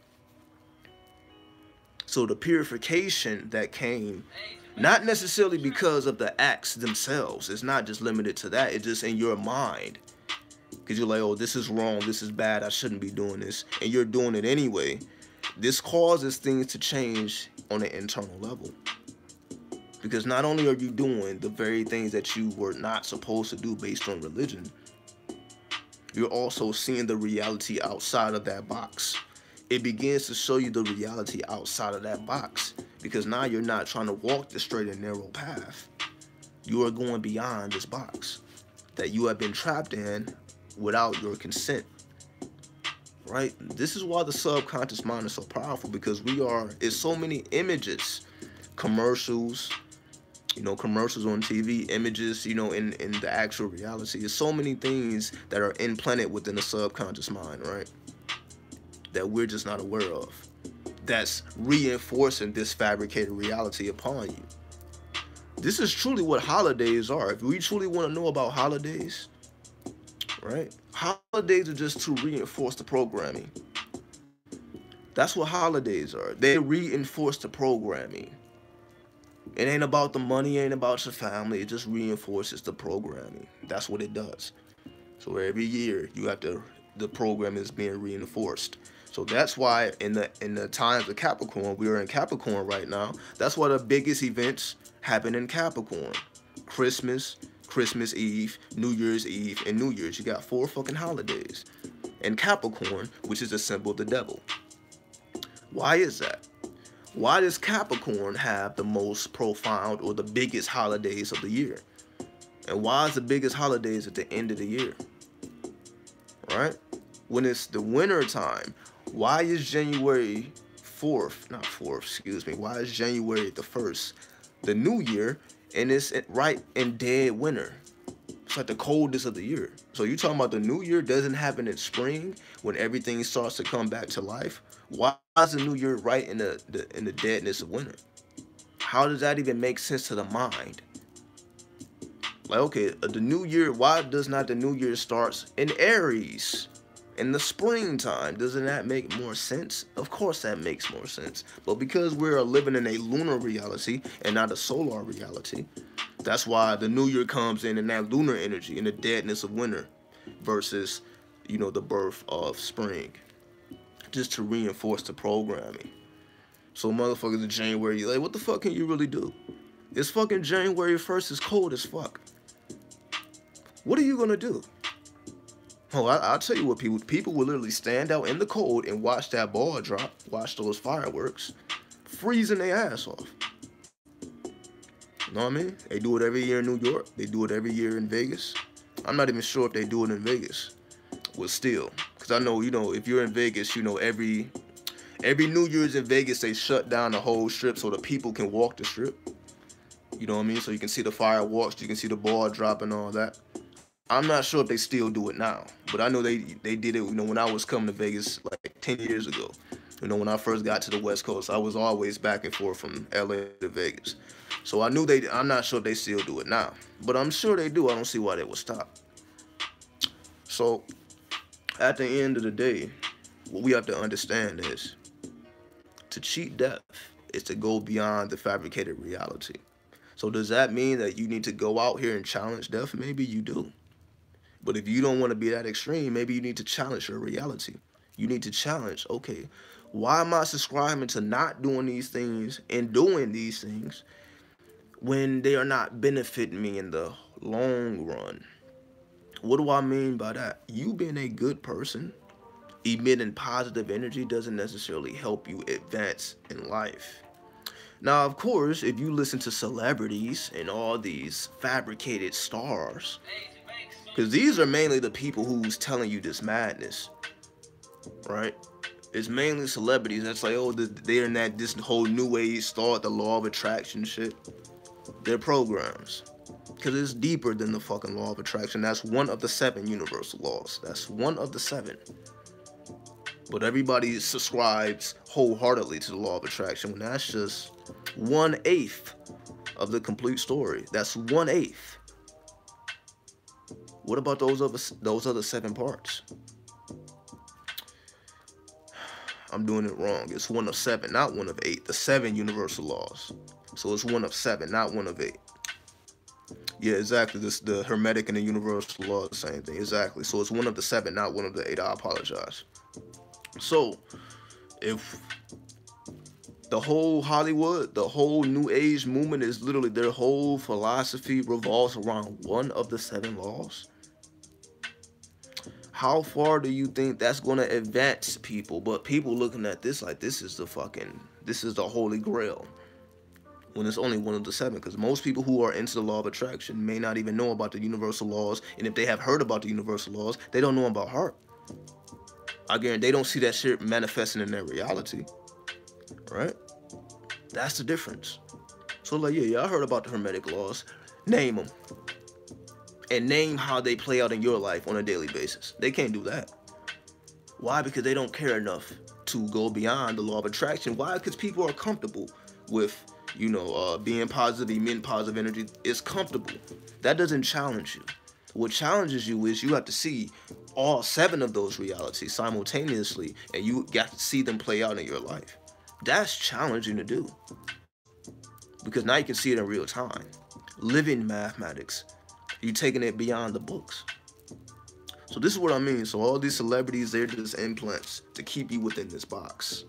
So the purification that came, not necessarily because of the acts themselves, it's not just limited to that, it's just in your mind. Because you're like, oh, this is wrong, this is bad, I shouldn't be doing this, and you're doing it anyway. This causes things to change on an internal level. Because not only are you doing the very things that you were not supposed to do based on religion, you're also seeing the reality outside of that box. It begins to show you the reality outside of that box. Because now you're not trying to walk the straight and narrow path. You are going beyond this box that you have been trapped in without your consent. Right? This is why the subconscious mind is so powerful, because it's so many images, commercials, commercials on TV, images, in the actual reality. There's so many things that are implanted within the subconscious mind, right? That we're just not aware of. That's reinforcing this fabricated reality upon you. This is truly what holidays are. If we truly want to know about holidays, right? Holidays are just to reinforce the programming. That's what holidays are. They reinforce the programming. It ain't about the money, it ain't about your family. It just reinforces the programming. That's what it does. So every year the program is being reinforced. So that's why in the times of Capricorn, we are in Capricorn right now. That's why the biggest events happen in Capricorn. Christmas Eve, New Year's Eve, and New Year's. You got 4 fucking holidays. And Capricorn, which is a symbol of the devil. Why is that? Why does Capricorn have the most profound or the biggest holidays of the year? And why is the biggest holidays at the end of the year? Right? When it's the winter time, why is January 4th, not 4th, excuse me, why is January the 1st the new year, and it's right in dead winter? It's like the coldest of the year. So you talking about the new year doesn't happen in spring when everything starts to come back to life? Why is the new year right in the deadness of winter? How does that even make sense to the mind? Like, okay, the new year, why does not the new year starts in Aries in the springtime? Doesn't that make more sense? Of course that makes more sense. But because we're living in a lunar reality and not a solar reality, that's why the new year comes in that lunar energy, in the deadness of winter versus, the birth of spring. Just to reinforce the programming. So motherfuckers in January, like, what the fuck can you really do? It's fucking January 1st, it's cold as fuck. What are you gonna do? Oh, I'll tell you what, people will literally stand out in the cold and watch that ball drop, watch those fireworks, freezing their ass off. You know what I mean? They do it every year in New York. They do it every year in Vegas. I'm not even sure if they do it in Vegas. Well, still, because I know, if you're in Vegas, every New Year's in Vegas, they shut down the whole strip so the people can walk the strip. You know what I mean? So you can see the fireworks, you can see the ball drop and all that. I'm not sure if they still do it now, but I know they did it, when I was coming to Vegas like 10 years ago. When I first got to the West Coast, I was always back and forth from LA to Vegas. So I'm not sure if they still do it now, but I'm sure they do. I don't see why they would stop. So at the end of the day, what we have to understand is to cheat death is to go beyond the fabricated reality. So does that mean that you need to go out here and challenge death? Maybe you do. But if you don't want to be that extreme, maybe you need to challenge your reality. You need to challenge, okay, why am I subscribing to not doing these things and doing these things when they are not benefiting me in the long run? What do I mean by that? You being a good person, emitting positive energy doesn't necessarily help you advance in life. Now, of course, if you listen to celebrities and all these fabricated stars, because these are mainly the people who's telling you this madness, right? It's mainly celebrities that's like, oh, they're in this whole new age thought, the law of attraction shit. They're programs. Because it's deeper than the fucking law of attraction. That's one of the 7 universal laws. That's one of the 7. But everybody subscribes wholeheartedly to the law of attraction when that's just 1/8 of the complete story. That's 1/8. What about those other 7 parts? I'm doing it wrong. It's one of 7, not one of 8. The 7 universal laws. So it's one of 7, not one of 8. Yeah, exactly. This the Hermetic and the universal law are the same thing. Exactly. So it's one of the 7, not one of the 8. I apologize. So if the whole Hollywood, the whole New Age movement is literally their whole philosophy revolves around one of the 7 laws, how far do you think that's going to advance people? But people looking at this like this is the holy grail, when it's only one of the 7. Because most people who are into the law of attraction may not even know about the universal laws, and if they have heard about the universal laws, they don't know about heart. I guarantee they don't see that shit manifesting in their reality, right? That's the difference. So like, yeah, I heard about the Hermetic laws. Name them. And name how they play out in your life on a daily basis. They can't do that. Why? Because they don't care enough to go beyond the law of attraction. Why? Because people are comfortable with, you know, being positive, emitting positive energy. It's comfortable. That doesn't challenge you. What challenges you is you have to see all 7 of those realities simultaneously, and you got to see them play out in your life. That's challenging to do, because now you can see it in real time. Living mathematics. You're taking it beyond the books. So this is what I mean. So all these celebrities, they're just implants to keep you within this box.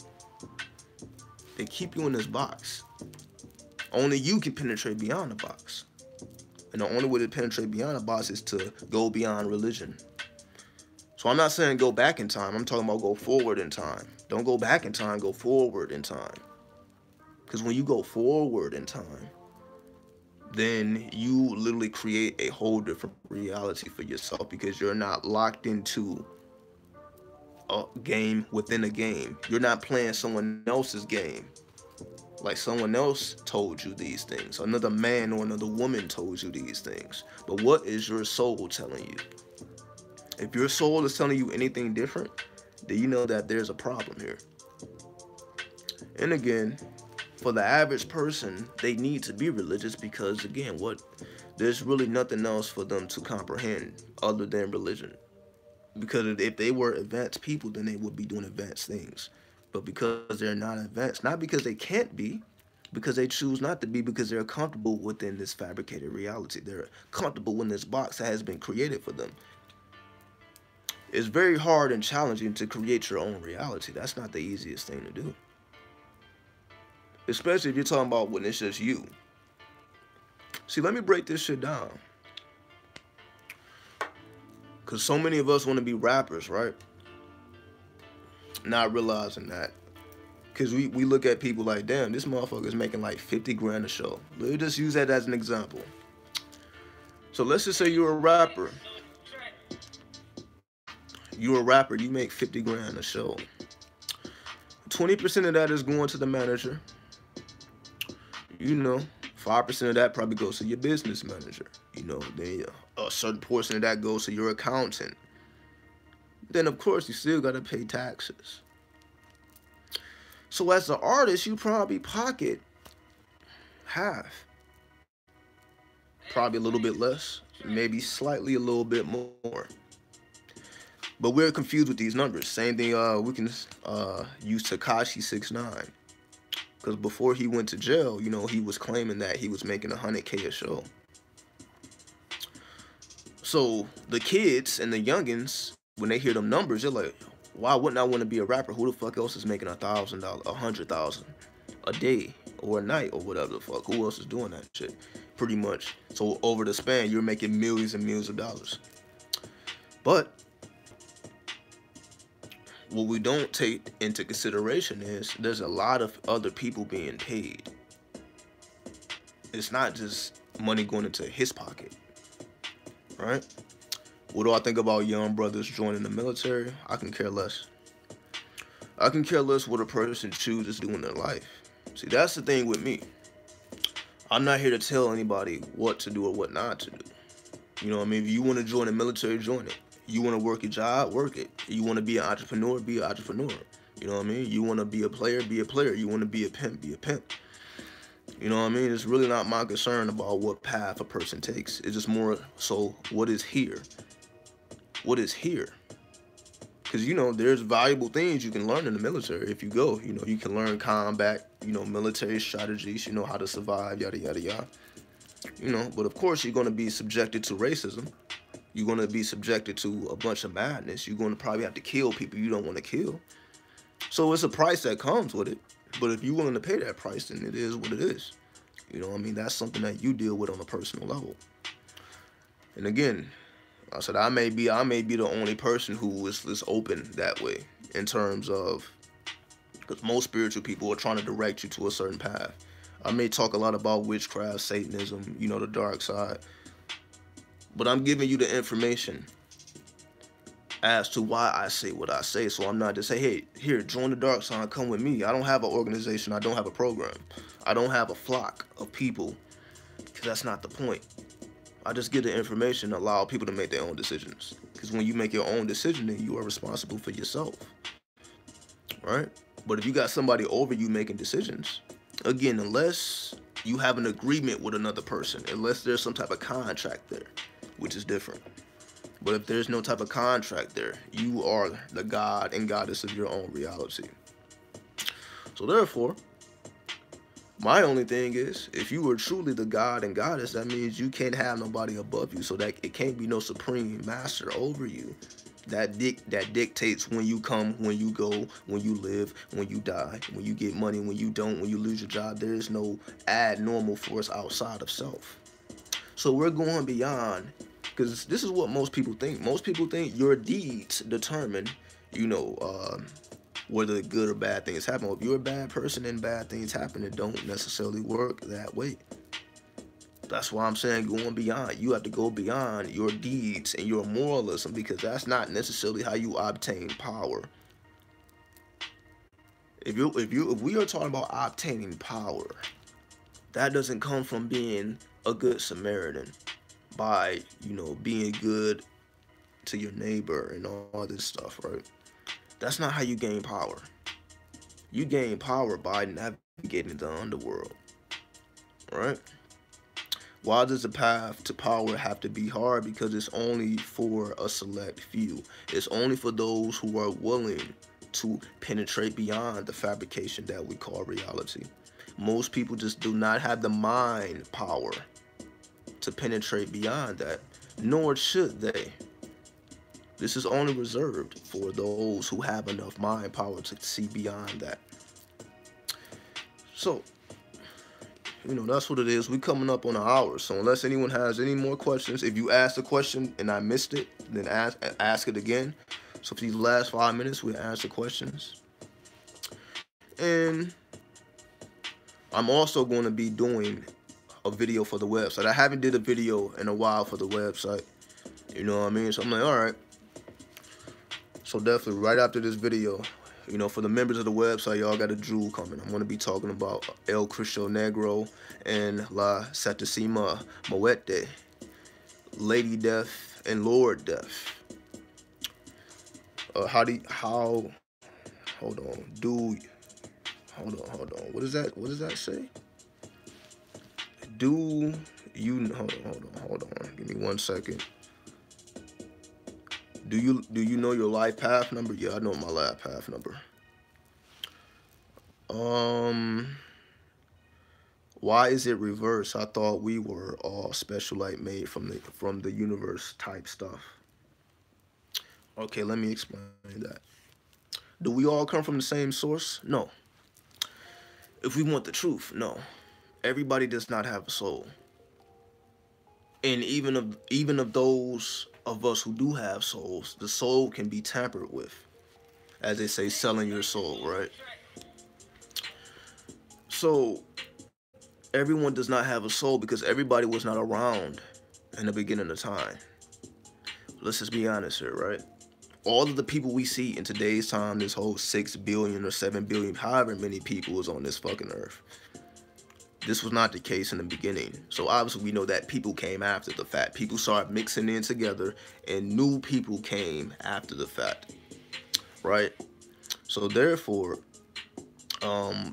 They keep you in this box. Only you can penetrate beyond the box. And the only way to penetrate beyond the box is to go beyond religion. So I'm not saying go back in time. I'm talking about go forward in time. Don't go back in time, go forward in time. Because when you go forward in time, then you literally create a whole different reality for yourself, because you're not locked into a game within a game. You're not playing someone else's game. Like someone else told you these things. Another man or another woman told you these things. But what is your soul telling you? If your soul is telling you anything different, then you know that there's a problem here. And again, for the average person, they need to be religious because, again, there's really nothing else for them to comprehend other than religion. Because if they were advanced people, then they would be doing advanced things. But because they're not advanced, not because they can't be, because they choose not to be, because they're comfortable within this fabricated reality. They're comfortable in this box that has been created for them. It's very hard and challenging to create your own reality. That's not the easiest thing to do. Especially if you're talking about when it's just you. See, let me break this shit down. Because so many of us want to be rappers, right? Not realizing that. Because we look at people like, damn, this motherfucker's making like 50 grand a show. Let's just use that as an example. So let's just say you're a rapper. You're a rapper, you make 50 grand a show. 20% of that is going to the manager. You know, 5% of that probably goes to your business manager. You know, then a certain portion of that goes to your accountant. Then, of course, you still got to pay taxes. So as an artist, you probably pocket half. Probably a little bit less. Maybe slightly a little bit more. But we're confused with these numbers. Same thing, we can use Tekashi 6ix9ine. Because before he went to jail, you know, he was claiming that he was making 100K a show. So the kids and the youngins, when they hear them numbers, they're like, why wouldn't I want to be a rapper? Who the fuck else is making $1,000, $100,000 a day or a night or whatever the fuck? Who else is doing that shit? Pretty much. So over the span, you're making millions and millions of dollars. But what we don't take into consideration is there's a lot of other people being paid. It's not just money going into his pocket, right? What do I think about young brothers joining the military? I can care less. I can care less what a person chooses to do in their life. See, that's the thing with me. I'm not here to tell anybody what to do or what not to do. You know what I mean? If you want to join the military, join it. You want to work a job, work it. You want to be an entrepreneur, be an entrepreneur. You know what I mean? You want to be a player, be a player. You want to be a pimp, be a pimp. You know what I mean? It's really not my concern about what path a person takes. It's just more so what is here. What is here? Because, you know, there's valuable things you can learn in the military if you go. You know, you can learn combat, you know, military strategies, you know, how to survive, yada, yada, yada. You know, but of course you're going to be subjected to racism. You're going to be subjected to a bunch of madness. You're going to probably have to kill people you don't want to kill. So it's a price that comes with it. But if you're willing to pay that price, then it is what it is. You know what I mean? That's something that you deal with on a personal level. And again, I said I may be the only person who is this open that way in terms of, because most spiritual people are trying to direct you to a certain path. I may talk a lot about witchcraft, Satanism, you know, the dark side, but I'm giving you the information as to why I say what I say. So I'm not just say, hey, here, join the dark side, come with me. I don't have an organization. I don't have a program. I don't have a flock of people, because that's not the point. I just get the information and allow people to make their own decisions. Because when you make your own decision, then you are responsible for yourself. Right? But if you got somebody over you making decisions, again, unless you have an agreement with another person, unless there's some type of contract there, which is different. But if there's no type of contract there, you are the god and goddess of your own reality. So therefore, my only thing is, if you were truly the god and goddess, that means you can't have nobody above you. So that it can't be no supreme master over you that dictates when you come, when you go, when you live, when you die, when you get money, when you don't, when you lose your job. There is no abnormal force outside of self. So we're going beyond, because this is what most people think. Most people think your deeds determine, you know, whether good or bad things happen. If you're a bad person and bad things happen, it don't necessarily work that way. That's why I'm saying going beyond. You have to go beyond your deeds and your moralism, because that's not necessarily how you obtain power. If we are talking about obtaining power, that doesn't come from being a good Samaritan, by, you know, being good to your neighbor and all this stuff, right? That's not how you gain power. You gain power by navigating the underworld, right? Why does the path to power have to be hard? Because it's only for a select few. It's only for those who are willing to penetrate beyond the fabrication that we call reality. Most people just do not have the mind power to penetrate beyond that, nor should they. This is only reserved for those who have enough mind power to see beyond that. So, you know, that's what it is. We're coming up on an hour. So unless anyone has any more questions, if you asked a question and I missed it, then ask it again. So for these last 5 minutes, we'll answer questions. And I'm also going to be doing a video for the website. I haven't did a video in a while for the website. You know what I mean? So I'm like, all right. So definitely right after this video, you know, for the members of the website, y'all got a jewel coming. I'm going to be talking about El Cristo Negro and La Santísima Muerte, Lady Death and Lord Death. Hold on. What does that say? Hold on. Give me 1 second. Do you know your life path number? Yeah, I know my life path number. Why is it reversed? I thought we were all special, like made from the universe type stuff. Okay, let me explain that. Do we all come from the same source? No. If we want the truth, no. Everybody does not have a soul. And even of those of us who do have souls, the soul can be tampered with. As they say, selling your soul, right? So everyone does not have a soul because everybody was not around in the beginning of time. Let's just be honest here, right? All of the people we see in today's time, this whole 6 billion or 7 billion, however many people is on this fucking earth, this was not the case in the beginning. So obviously we know that people came after the fact. People started mixing in together and new people came after the fact, right? So therefore, a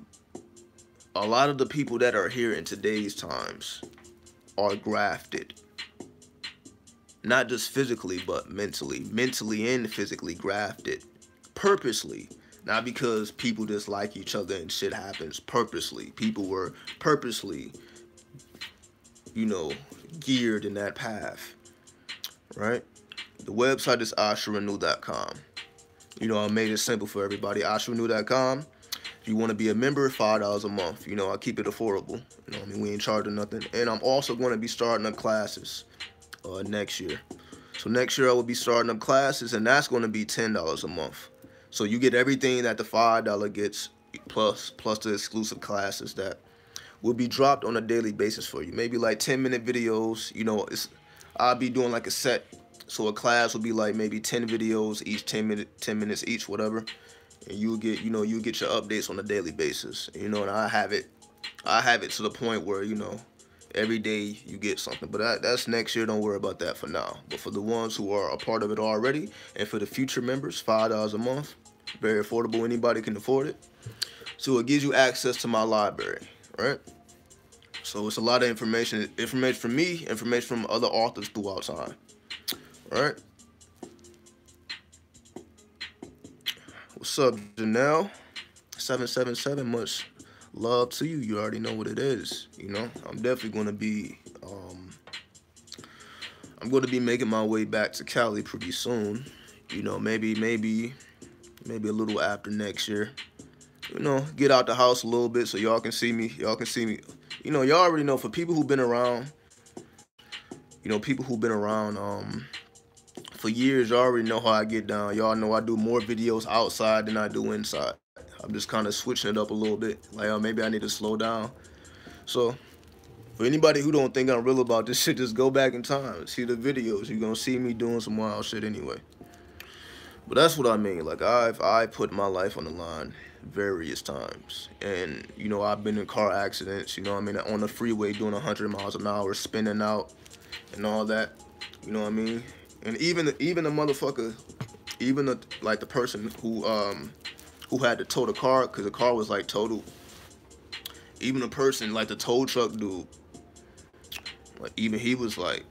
lot of the people that are here in today's times are grafted. not just physically, but mentally and physically grafted, purposely. Not because people just like each other and shit happens. Purposely, people were purposely, you know, geared in that path, right? The website is asharenu.com. You know, I made it simple for everybody. asharenu.com. If you want to be a member, $5 a month. You know, I keep it affordable. You know what I mean? We ain't charging nothing. And I'm also going to be starting up classes next year. So next year I will be starting up classes, and that's going to be $10 a month. So you get everything that the $5 gets, plus the exclusive classes that will be dropped on a daily basis for you. Maybe like 10-minute videos. You know, I'll be doing like a set. So a class will be like maybe 10 videos each, 10 minutes each, whatever. And you'll get, you know, you get your updates on a daily basis. You know, and I have it to the point where, you know, every day you get something. But that's next year. Don't worry about that for now. But for the ones who are a part of it already, and for the future members, $5 a month, very affordable. Anybody can afford it. So it gives you access to my library, right? So it's a lot of information from me, information from other authors throughout time, right? What's up, Janelle? 777. Much love to you. You already know what it is. You know, I'm definitely going to be making my way back to Cali pretty soon. You know, maybe a little after next year. You know, get out the house a little bit so y'all can see me. Y'all can see me. You know, y'all already know, for people who've been around, you know, for years, y'all already know how I get down. Y'all know I do more videos outside than I do inside. I'm just kind of switching it up a little bit. Like, maybe I need to slow down. So, for anybody who don't think I'm real about this shit, just go back in time. See the videos. You're going to see me doing some wild shit anyway. But that's what I mean. Like, I put my life on the line various times. And, you know, I've been in car accidents, you know what I mean, on the freeway doing 100 miles an hour, spinning out and all that. You know what I mean? And even the motherfucker, like the person who had to tow the car, because the car was like totaled. Even the person, like the tow truck dude, like, even he was like,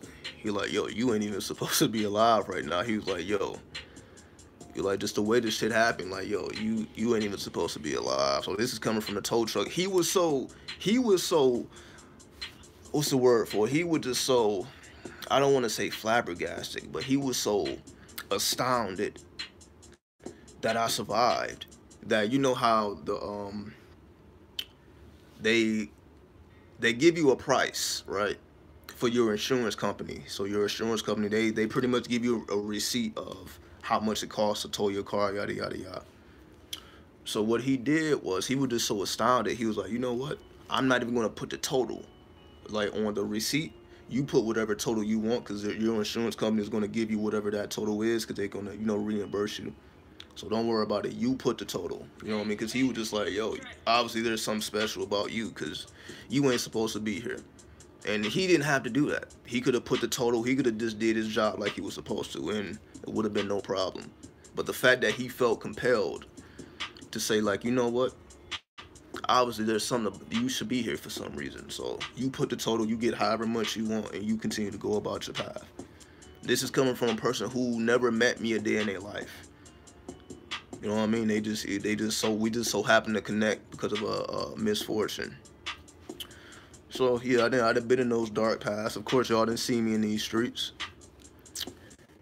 yo, you ain't even supposed to be alive right now. He was like, yo, you're like, just the way this shit happened, like, yo, you ain't even supposed to be alive. So this is coming from the tow truck. He was so, what's the word for it? He was just so, I don't want to say flabbergasted, but he was so astounded that I survived. That, you know how they give you a price, right, for your insurance company. So your insurance company, they pretty much give you a receipt of how much it costs to tow your car, yada yada yada. So what he did was, he was just so astounded. He was like, you know what? I'm not even going to put the total, like, on the receipt. You put whatever total you want, because your insurance company is going to give you whatever that total is, because they're going to, you know, reimburse you. So don't worry about it. You put the total. You know what I mean? Because he was just like, yo, obviously there's something special about you, because you ain't supposed to be here. And he didn't have to do that. He could have put the total. He could have just did his job like he was supposed to, and it would have been no problem. But the fact that he felt compelled to say, like, you know what? Obviously there's something, you should be here for some reason. So you put the total, you get however much you want, and you continue to go about your path. This is coming from a person who never met me a day in their life. You know what I mean? We just so happen to connect because of a misfortune. So yeah, I done been in those dark paths. Of course, y'all didn't see me in these streets.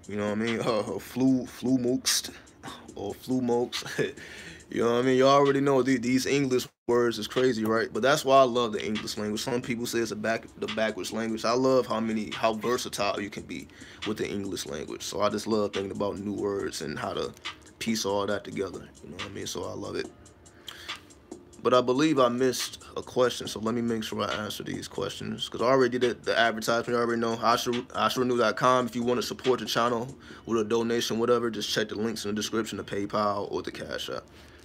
You know what I mean? Flumoked or flumokes. You know what I mean? Y'all already know these English words is crazy, right? But that's why I love the English language. Some people say it's the backwards language. I love how versatile you can be with the English language. So I just love thinking about new words and how to piece all that together. You know what I mean? So I love it. But I believe I missed a question, so let me make sure I answer these questions. Because I already did the advertisement. You already know, asharenu.com. If you want to support the channel with a donation, whatever, just check the links in the description, the PayPal or the Cash App.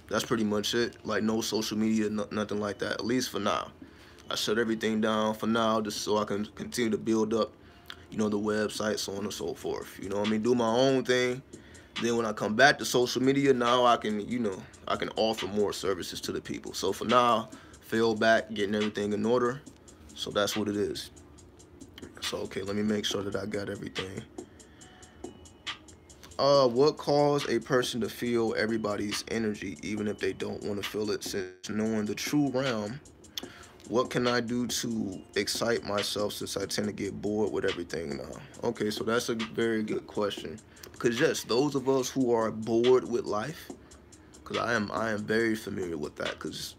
That's pretty much it. Like, no social media, nothing like that, at least for now. I shut everything down for now just so I can continue to build up, you know, the website, so on and so forth. You know what I mean? Do my own thing. Then when I come back to social media, now I can, you know, I can offer more services to the people. So for now, fell back, getting everything in order. So that's what it is. So, okay, let me make sure that I got everything. What caused a person to feel everybody's energy, even if they don't want to feel it? Since knowing the true realm, what can I do to excite myself since I tend to get bored with everything now? Okay, so that's a very good question. Because yes, those of us who are bored with life, because I am very familiar with that. Because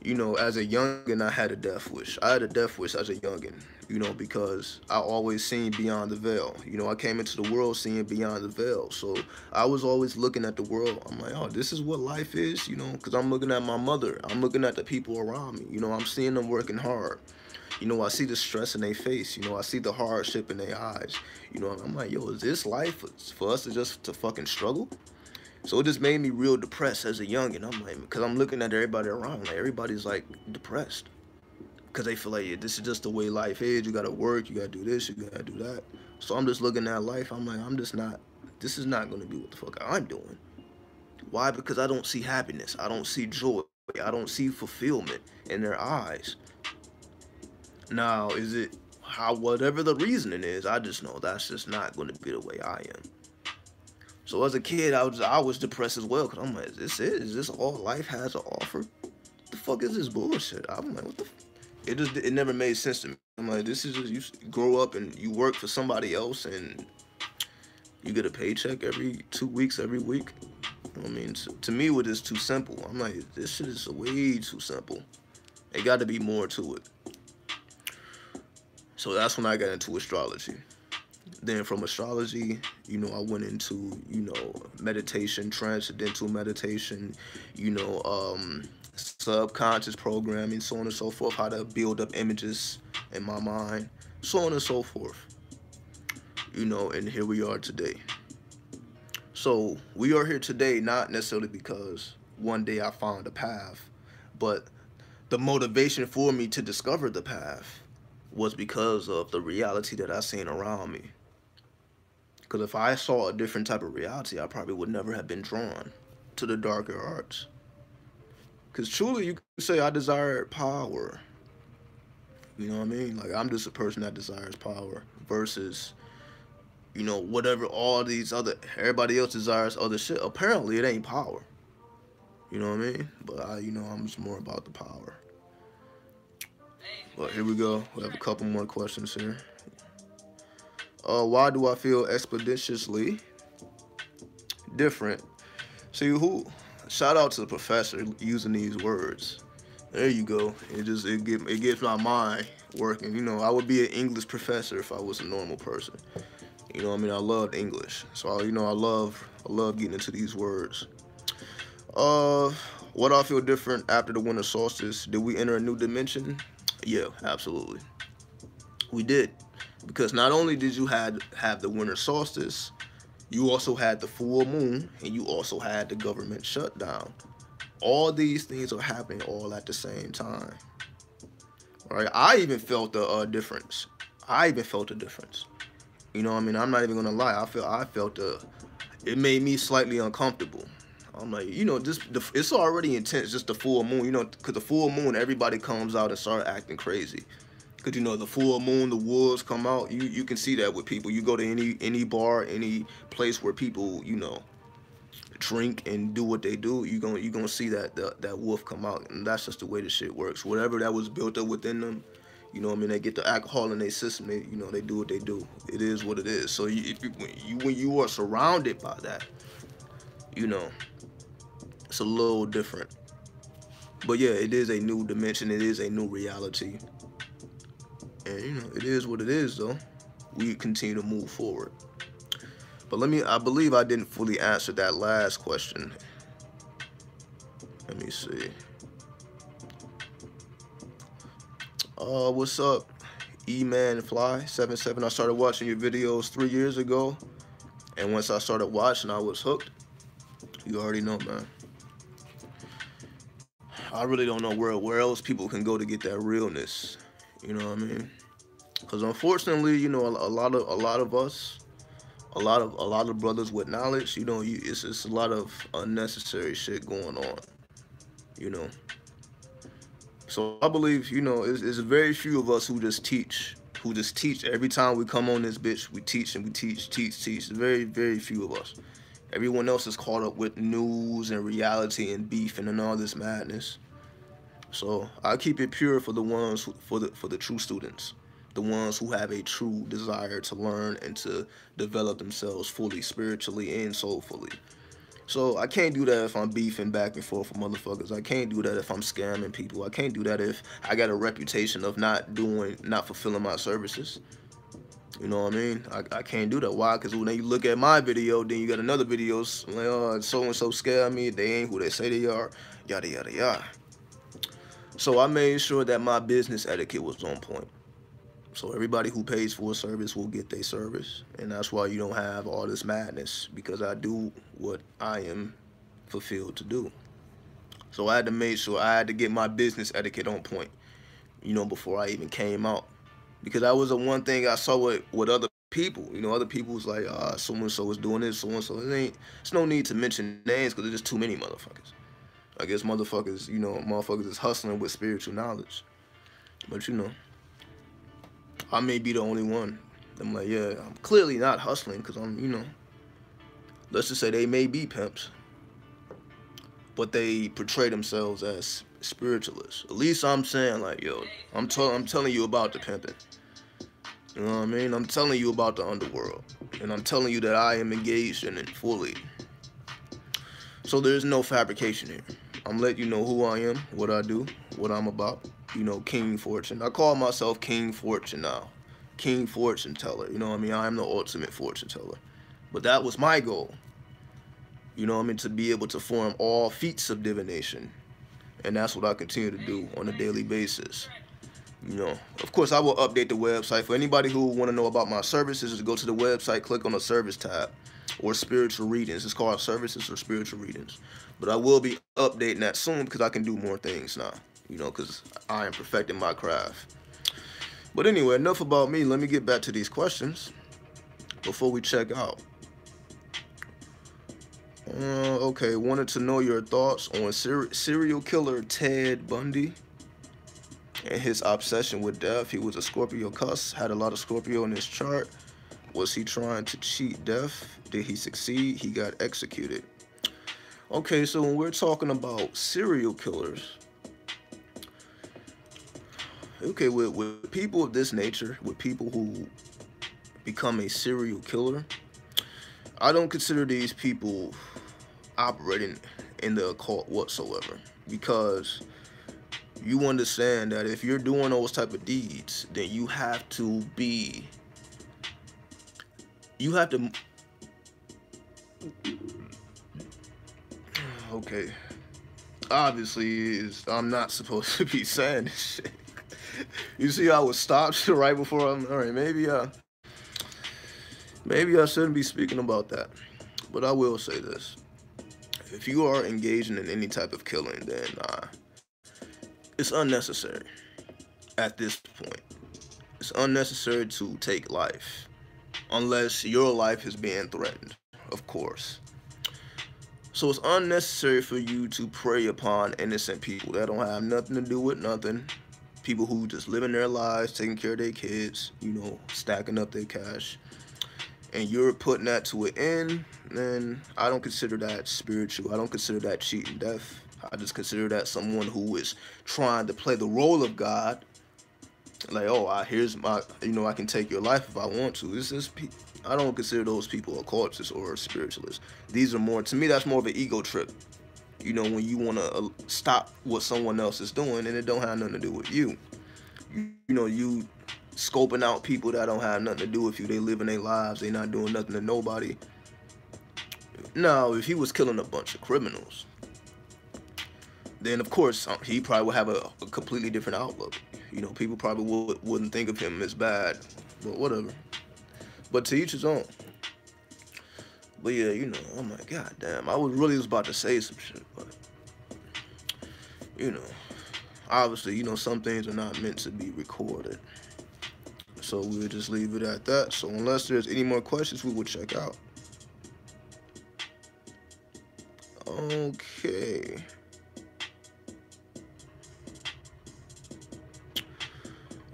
you know, as a youngin, I had a death wish. I had a death wish as a youngin, you know, because I always seen beyond the veil. You know, I came into the world seeing beyond the veil. So I was always looking at the world. I'm like, oh, this is what life is, you know, because I'm looking at my mother. I'm looking at the people around me. You know, I'm seeing them working hard. You know, I see the stress in their face. You know, I see the hardship in their eyes. You know, I'm like, yo, is this life for us to just to fucking struggle? So it just made me real depressed as a youngin. I'm like, because I'm looking at everybody around, like everybody's like depressed, because they feel like, yeah, this is just the way life is. You gotta work, you gotta do this, you gotta do that. So I'm just looking at life. I'm like, I'm just not. This is not gonna be what the fuck I'm doing. Why? Because I don't see happiness. I don't see joy. I don't see fulfillment in their eyes. Now, is it how whatever the reasoning is? I just know that's just not gonna be the way I am. So as a kid, I was depressed as well, because I'm like, is this all life has to offer? The fuck is this bullshit? I'm like, what the it never made sense to me. I'm like, this is just, you grow up and you work for somebody else and you get a paycheck every 2 weeks, every week. You know what I mean, to me, it is too simple. I'm like, this shit is way too simple. There got to be more to it. So that's when I got into astrology. Then from astrology, you know, I went into, you know, meditation, transcendental meditation, you know, subconscious programming, so on and so forth, how to build up images in my mind, so on and so forth. You know, and here we are today. So we are here today not necessarily because one day I found a path, but the motivation for me to discover the path was because of the reality that I seen around me. Because if I saw a different type of reality, I probably would never have been drawn to the darker arts. Because truly, you could say I desire power. You know what I mean? Like, I'm just a person that desires power versus, you know, whatever all these other, everybody else desires other shit. Apparently, it ain't power. You know what I mean? But, you know, I'm just more about the power. But here we go. We have a couple more questions here. Why do I feel expeditiously different? See, shout out to the professor using these words. There you go. It gets my mind working. You know, I would be an English professor if I was a normal person. You know what I mean? I loved English. So, you know, I love getting into these words. What do I feel different after the winter solstice? Did we enter a new dimension? Yeah, absolutely. We did. Because not only did you have the winter solstice, you also had the full moon, and you also had the government shutdown. All these things are happening all at the same time. Right? I even felt the difference. I even felt the difference. You know what I mean? I'm not even gonna lie. I felt it made me slightly uncomfortable. I'm like, you know, it's already intense, just the full moon, you know, because the full moon, everybody comes out and start acting crazy. Because, you know, the full moon, the wolves come out. You can see that with people. You go to any bar, any place where people, you know, drink and do what they do, you're gonna see that wolf come out. And that's just the way the shit works. Whatever that was built up within them, you know what I mean, they get the alcohol in their system, you know, they do what they do. It is what it is. So when you are surrounded by that, you know, it's a little different. But yeah, it is a new dimension. It is a new reality. And, you know, it is what it is, though. We continue to move forward. But I believe I didn't fully answer that last question. Let me see. What's up, E-Man Fly 77? I started watching your videos 3 years ago. And once I started watching, I was hooked. You already know, man. I really don't know where else people can go to get that realness. You know what I mean? Because unfortunately, you know, a lot of us, a lot of brothers with knowledge, you know, it's a lot of unnecessary shit going on. You know. So I believe, you know, it's very few of us who just teach who just teach. Every time we come on this bitch, we teach and we teach. Very, very few of us. Everyone else is caught up with news and reality and beef and all this madness. So I keep it pure for the ones for the true students, the ones who have a true desire to learn and to develop themselves fully, spiritually and soulfully. So I can't do that if I'm beefing back and forth with motherfuckers. I can't do that if I'm scamming people. I can't do that if I got a reputation of not fulfilling my services. You know what I mean? I can't do that. Why? Because when you look at my video, then you got another videos like, oh, so-and-so scare me. They ain't who they say they are. Yada, yada, yada. So I made sure that my business etiquette was on point. So everybody who pays for a service will get their service. And that's why you don't have all this madness, because I do what I am fulfilled to do. So I had to make sure I had to get my business etiquette on point, you know, before I even came out. Because that was the one thing I saw with other people. You know, other people was like, so-and-so is doing this, so-and-so. It's no need to mention names because there's just too many motherfuckers. I guess motherfuckers, you know, motherfuckers is hustling with spiritual knowledge. But, you know, I may be the only one. I'm like, yeah, I'm clearly not hustling because I'm, you know, let's just say they may be pimps, but they portray themselves as spiritualists. At least I'm saying, like, yo, I'm telling you about the pimping. You know what I mean? I'm telling you about the underworld. And I'm telling you that I am engaged in it fully. So there's no fabrication here. I'm letting you know who I am, what I do, what I'm about. You know, King Fortune. I call myself King Fortune now. King Fortune Teller. You know what I mean? I am the ultimate fortune teller. But that was my goal. You know what I mean? To be able to form all feats of divination. And that's what I continue to do on a daily basis. You know, of course, I will update the website. For anybody who want to know about my services, just go to the website, click on the service tab, or spiritual readings. It's called services or spiritual readings. But I will be updating that soon because I can do more things now, you know, because I am perfecting my craft. But anyway, enough about me. Let me get back to these questions before we check out. Okay, wanted to know your thoughts on serial killer Ted Bundy and his obsession with death. He was a Scorpio cuss, had a lot of Scorpio in his chart. Was he trying to cheat death? Did he succeed? He got executed. Okay, so when we're talking about serial killers, okay, with people of this nature, with people who become a serial killer, I don't consider these people operating in the occult whatsoever, because you understand that if you're doing those type of deeds, then you have to okay, obviously I'm not supposed to be saying this shit. You see, I was stopped right before all right, maybe I shouldn't be speaking about that, but I will say this: if you are engaging in any type of killing, then it's unnecessary. At this point, it's unnecessary to take life, unless your life is being threatened, of course. So it's unnecessary for you to prey upon innocent people that don't have nothing to do with nothing. People who just living their lives, taking care of their kids, you know, stacking up their cash. And you're putting that to an end, then I don't consider that spiritual. I don't consider that cheating death. I just consider that someone who is trying to play the role of God. Like, oh, here's my, you know, I can take your life if I want to. I don't consider those people occultists or spiritualists. These are more, to me, that's more of an ego trip. You know, when you want to stop what someone else is doing and it don't have nothing to do with you. You know, you scoping out people that don't have nothing to do with you. They living their lives. They not doing nothing to nobody. Now, if he was killing a bunch of criminals, then of course he probably would have a completely different outlook. You know, people probably wouldn't think of him as bad, but whatever. But to each his own. But yeah, you know, I'm like, god damn, I was about to say some shit, but you know, obviously, you know, some things are not meant to be recorded. So we'll just leave it at that. So unless there's any more questions, we will check out. Okay.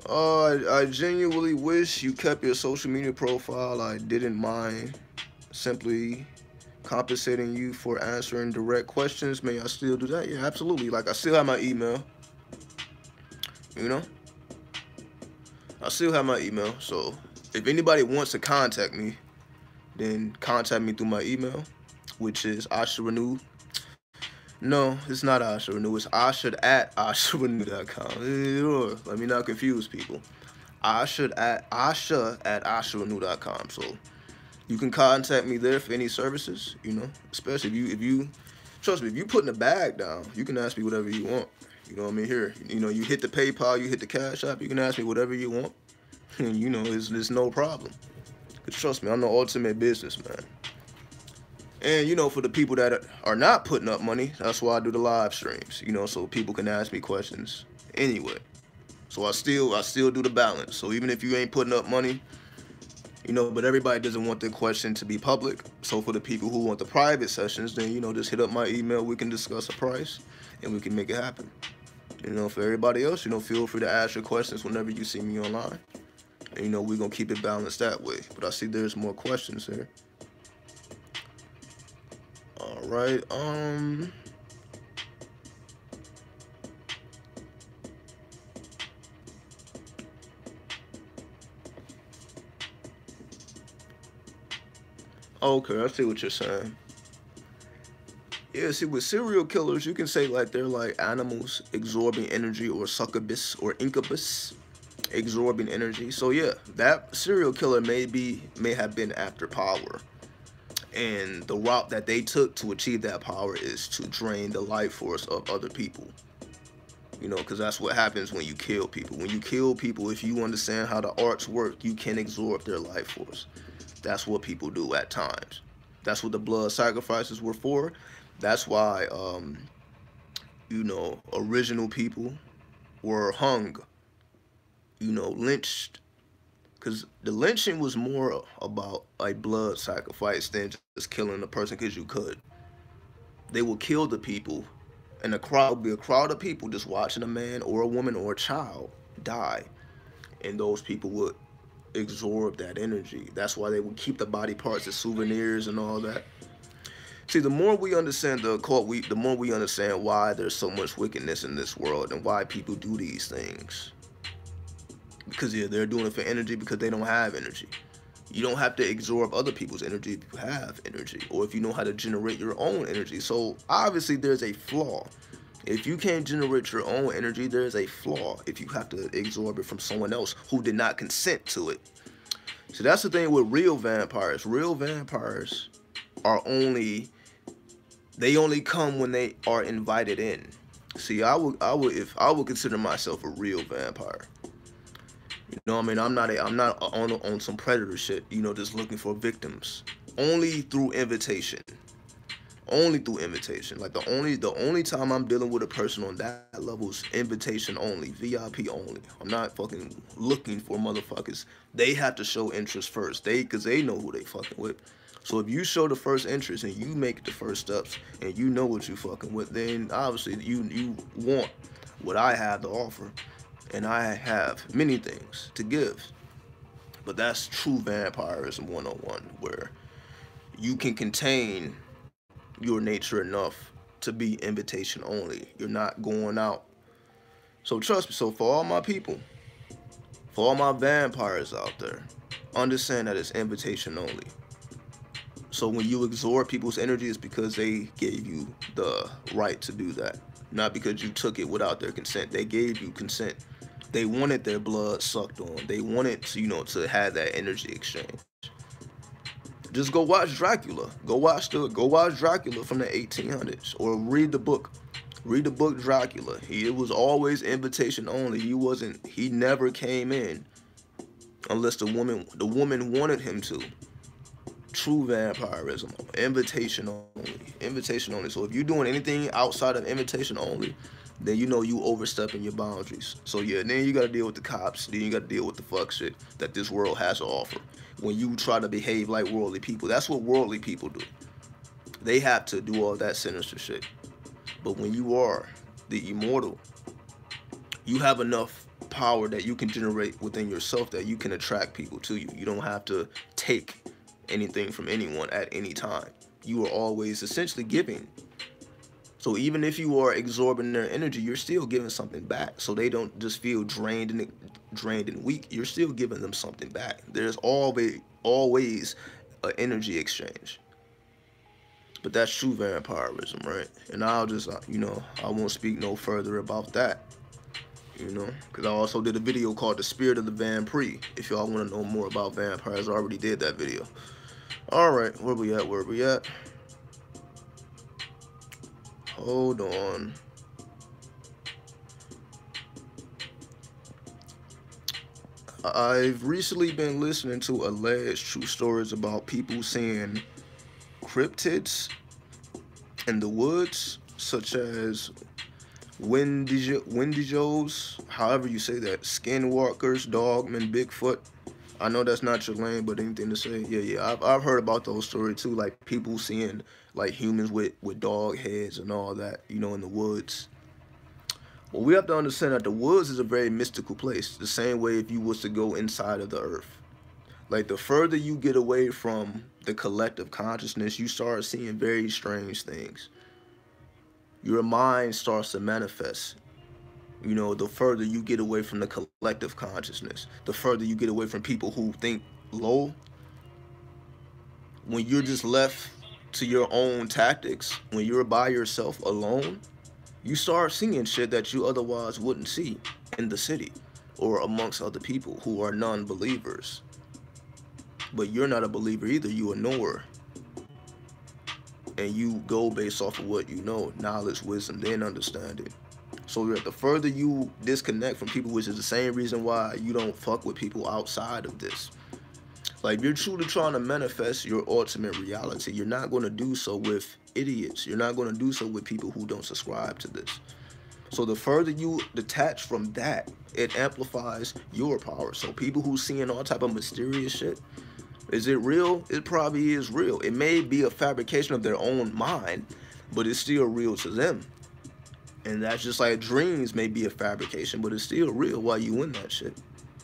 I genuinely wish you kept your social media profile. I didn't mind simply compensating you for answering direct questions. May I still do that? Yeah, absolutely. Like, I still have my email. You know, I still have my email. So if anybody wants to contact me, then contact me through my email, which is asharenu. No, it's not asharenu. It's asharenu@asharenu.com. Let me not confuse people. Asha@asharenu.com. So you can contact me there for any services. You know, especially if you trust me, if you putting a bag down, you can ask me whatever you want. You know what I mean? Here, you know, you hit the PayPal, you hit the Cashapp, you can ask me whatever you want. And you know, it's no problem. Cause trust me, I'm the ultimate businessman. And you know, for the people that are not putting up money, that's why I do the live streams. You know, so people can ask me questions anyway. So I still do the balance. So even if you ain't putting up money, you know, but everybody doesn't want their question to be public. So for the people who want the private sessions, then you know, just hit up my email. We can discuss a price, and we can make it happen. You know, for everybody else, you know, feel free to ask your questions whenever you see me online. And, you know, we're going to keep it balanced that way. But I see there's more questions here. All right. Okay, I see what you're saying. Yeah, see, with serial killers, you can say like they're like animals absorbing energy, or succubus or incubus absorbing energy. So yeah, that serial killer may have been after power, and the route that they took to achieve that power is to drain the life force of other people. You know, because that's what happens when you kill people. When you kill people, if you understand how the arts work, you can absorb their life force. That's what people do at times. That's what the blood sacrifices were for. That's why, you know, original people were hung, you know, lynched. Because the lynching was more about a blood sacrifice than just killing a person because you could. They will kill the people, and the crowd would be a crowd of people just watching a man or a woman or a child die. And those people would absorb that energy. That's why they would keep the body parts as souvenirs and all that. See, the more we understand the occult, the more we understand why there's so much wickedness in this world and why people do these things. Because yeah, they're doing it for energy because they don't have energy. You don't have to absorb other people's energy if you have energy, or if you know how to generate your own energy. So obviously there's a flaw. If you can't generate your own energy, there's a flaw if you have to absorb it from someone else who did not consent to it. So that's the thing with real vampires. Real vampires are only come when they are invited in. See, I would consider myself a real vampire. You know what I mean? I'm not on some predator shit, you know, just looking for victims. Only through invitation. Only through invitation. Like the only time I'm dealing with a person on that level is invitation only, VIP only. I'm not fucking looking for motherfuckers. They have to show interest first. Cause they know who they fucking with. So if you show the first interest and you make the first steps and you know what you fucking with, then obviously you want what I have to offer. And I have many things to give. But that's true vampirism 101, where you can contain your nature enough to be invitation only. You're not going out. So trust me, so for all my people, for all my vampires out there, understand that it's invitation only. So when you absorb people's energy, it's because they gave you the right to do that. Not because you took it without their consent. They gave you consent. They wanted their blood sucked on. They wanted to, you know, to have that energy exchange. Just go watch Dracula. Go watch Dracula from the 1800s, or read the book. Read the book Dracula. It was always invitation only. He never came in unless the woman wanted him to. True vampirism, invitation only. Invitation only. So if you're doing anything outside of invitation only, then you know you overstepping your boundaries. So yeah, then you gotta deal with the cops. Then you gotta deal with the fuck shit that this world has to offer. When you try to behave like worldly people, that's what worldly people do. They have to do all that sinister shit. But when you are the immortal, you have enough power that you can generate within yourself that you can attract people to you. You don't have to take anything from anyone at any time. You are always essentially giving. So even if you are absorbing their energy, you're still giving something back. So they don't just feel drained and weak. You're still giving them something back. There's always an energy exchange. But that's true vampirism, right? And I'll just, I won't speak no further about that. Because I also did a video called The Spirit of the Vampire. If y'all want to know more about vampires, I already did that video. Alright, where we at? Hold on. I've recently been listening to alleged true stories about people seeing cryptids in the woods, such as Wendigos, however you say that, skinwalkers, dogmen, Bigfoot. I know that's not your lane, but anything to say? Yeah. I've heard about those stories too, like people seeing like humans with dog heads and all that, in the woods. Well, we have to understand that the woods is a very mystical place. The same way if you was to go inside of the earth. Like the further you get away from the collective consciousness, you start seeing very strange things. Your mind starts to manifest. The further you get away from the collective consciousness, the further you get away from people who think low. When you're just left to your own tactics, when you're by yourself alone, you start seeing shit that you otherwise wouldn't see in the city or amongst other people who are non-believers. But you're not a believer either, you a knower. And you go based off of what you know, knowledge, wisdom, then understanding. So that the further you disconnect from people, which is the same reason why you don't fuck with people outside of this. Like, if you're truly trying to manifest your ultimate reality, you're not going to do so with idiots. You're not going to do so with people who don't subscribe to this. So the further you detach from that, it amplifies your power. So people who seeing all type of mysterious shit, is it real? It probably is real. It may be a fabrication of their own mind, but it's still real to them. And that's just like dreams may be a fabrication, but it's still real while you in that shit.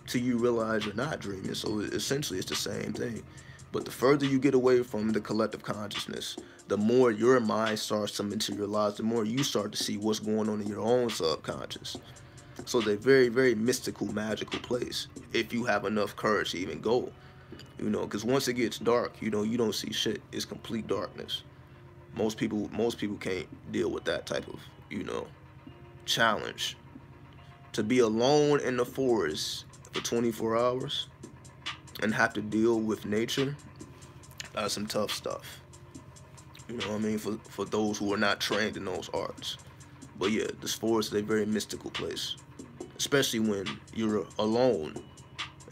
Till you realize you're not dreaming. So essentially it's the same thing. But the further you get away from the collective consciousness, the more your mind starts to materialize, the more you start to see what's going on in your own subconscious. So it's a very, very mystical, magical place if you have enough courage to even go. Because once it gets dark, you don't see shit. It's complete darkness. Most people can't deal with that type of, challenge. To be alone in the forest for 24 hours and have to deal with nature, that's some tough stuff. You know what I mean? For those who are not trained in those arts. But yeah, this forest is a very mystical place, especially when you're alone.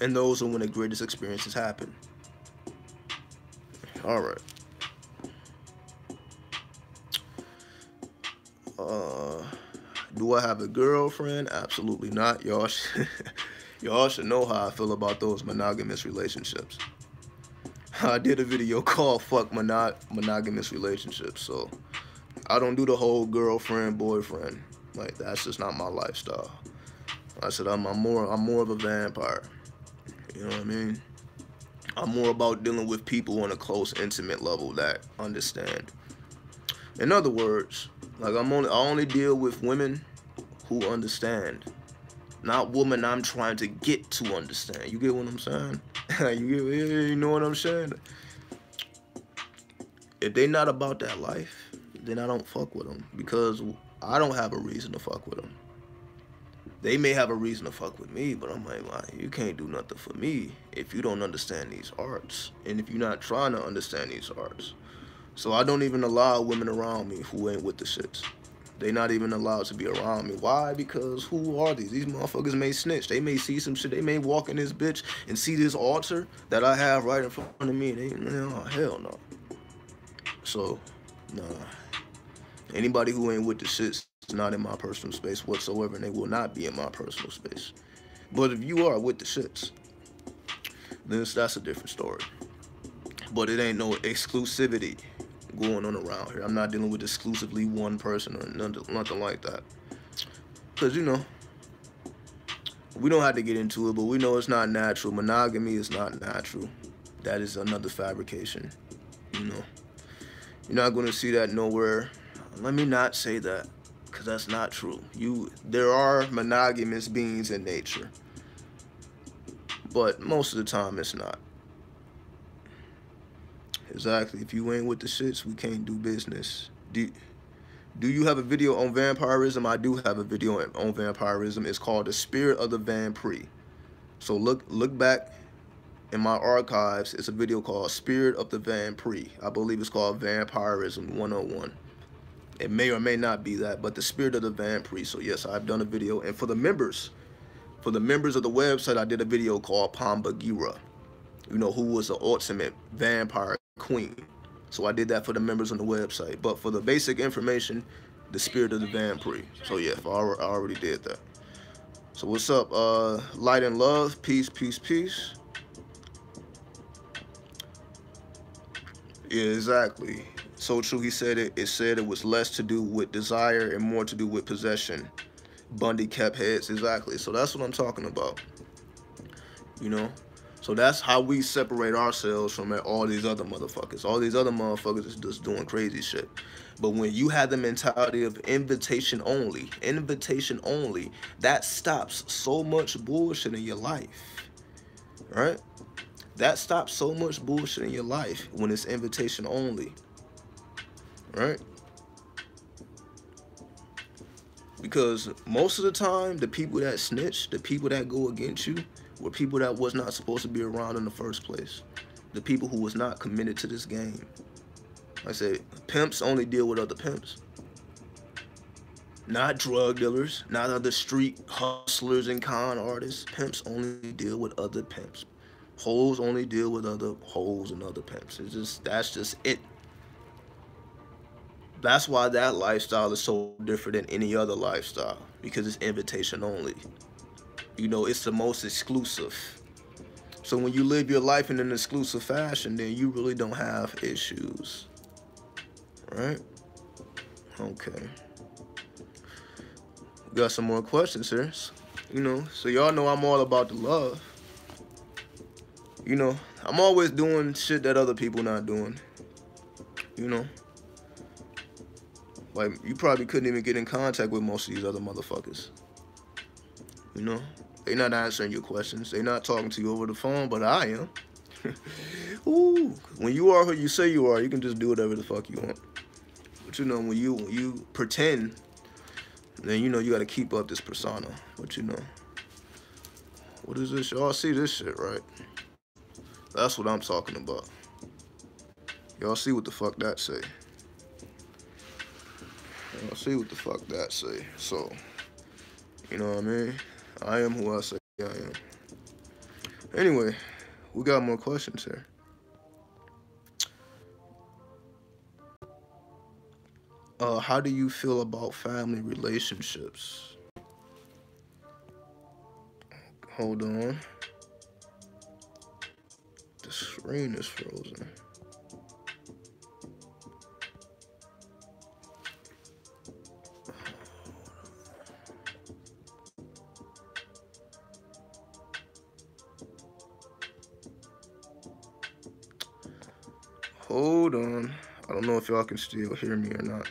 And those are when the greatest experiences happen. All right. Do I have a girlfriend? Absolutely not. Y'all should know how I feel about those monogamous relationships. I did a video called Fuck Monogamous Relationships, so I don't do the whole girlfriend, boyfriend. Like, that's just not my lifestyle. I said I'm more of a vampire. You know what I mean? I'm more about dealing with people on a close, intimate level that understand. In other words, like I only deal with women who understand, not women I'm trying to get to understand. You get what I'm saying? You know what I'm saying? If they not about that life, then I don't fuck with them because I don't have a reason to fuck with them. They may have a reason to fuck with me, but I'm like, you can't do nothing for me if you don't understand these arts and if you're not trying to understand these arts. So I don't even allow women around me who ain't with the shits. They not even allowed to be around me. Why? Because who are these? These motherfuckers may snitch. They may see some shit. They may walk in this bitch and see this altar that I have right in front of me. And hell no. So, nah. Anybody who ain't with the shits is not in my personal space whatsoever, and they will not be in my personal space. But if you are with the shits, then that's a different story. But it ain't no exclusivity going on around here. I'm not dealing with exclusively one person or nothing like that. Because, We don't have to get into it, but we know it's not natural. Monogamy is not natural. That is another fabrication. You know, you're not going to see that nowhere. Let me not say that, because that's not true. There are monogamous beings in nature, but most of the time it's not. Exactly. If you ain't with the shits, we can't do business. Do you have a video on vampirism? I do have a video on vampirism. It's called The Spirit of the Vampire. So look back in my archives. It's a video called Spirit of the Vampire. I believe it's called Vampirism 101. It may or may not be that, but The Spirit of the Vampire. So yes, I've done a video. And for the members of the website, I did a video called Pombagira, you know, who was the ultimate vampire queen. So I did that for the members on the website. But for the basic information, The Spirit of the Vampire. So yeah, I already did that. So what's up? Light and love, peace, peace, peace. Yeah, exactly. So true. He said it. It said it was less to do with desire and more to do with possession. Bundy kept heads. Exactly. So that's what I'm talking about. You know. So that's how we separate ourselves from all these other motherfuckers. All these other motherfuckers is just doing crazy shit. But when you have the mentality of invitation only, that stops so much bullshit in your life, right? That stops so much bullshit in your life when it's invitation only, right? Because most of the time, the people that snitch, the people that go against you, were people that was not supposed to be around in the first place. The people who was not committed to this game. Like I said, pimps only deal with other pimps. Not drug dealers, not other street hustlers and con artists. Pimps only deal with other pimps. Hoes only deal with other hoes and other pimps. That's just it. That's why that lifestyle is so different than any other lifestyle, because it's invitation only. You know, it's the most exclusive. So when you live your life in an exclusive fashion, then you really don't have issues. Right? Okay. We got some more questions here. You know, so y'all know I'm all about the love. You know, I'm always doing shit that other people not doing. You know? Like, you probably couldn't even get in contact with most of these other motherfuckers. You know? They not answering your questions. They not talking to you over the phone, but I am. Ooh, when you are who you say you are, you can just do whatever the fuck you want. But you know, when you pretend, then you know you got to keep up this persona. But you know, what is this? Y'all see this shit, right? That's what I'm talking about. Y'all see what the fuck that say? Y'all see what the fuck that say? So, you know what I mean? I am who I say I am. Anyway, we got more questions here. How do you feel about family relationships? Hold on. The screen is frozen. Hold on. I don't know if y'all can still hear me or not.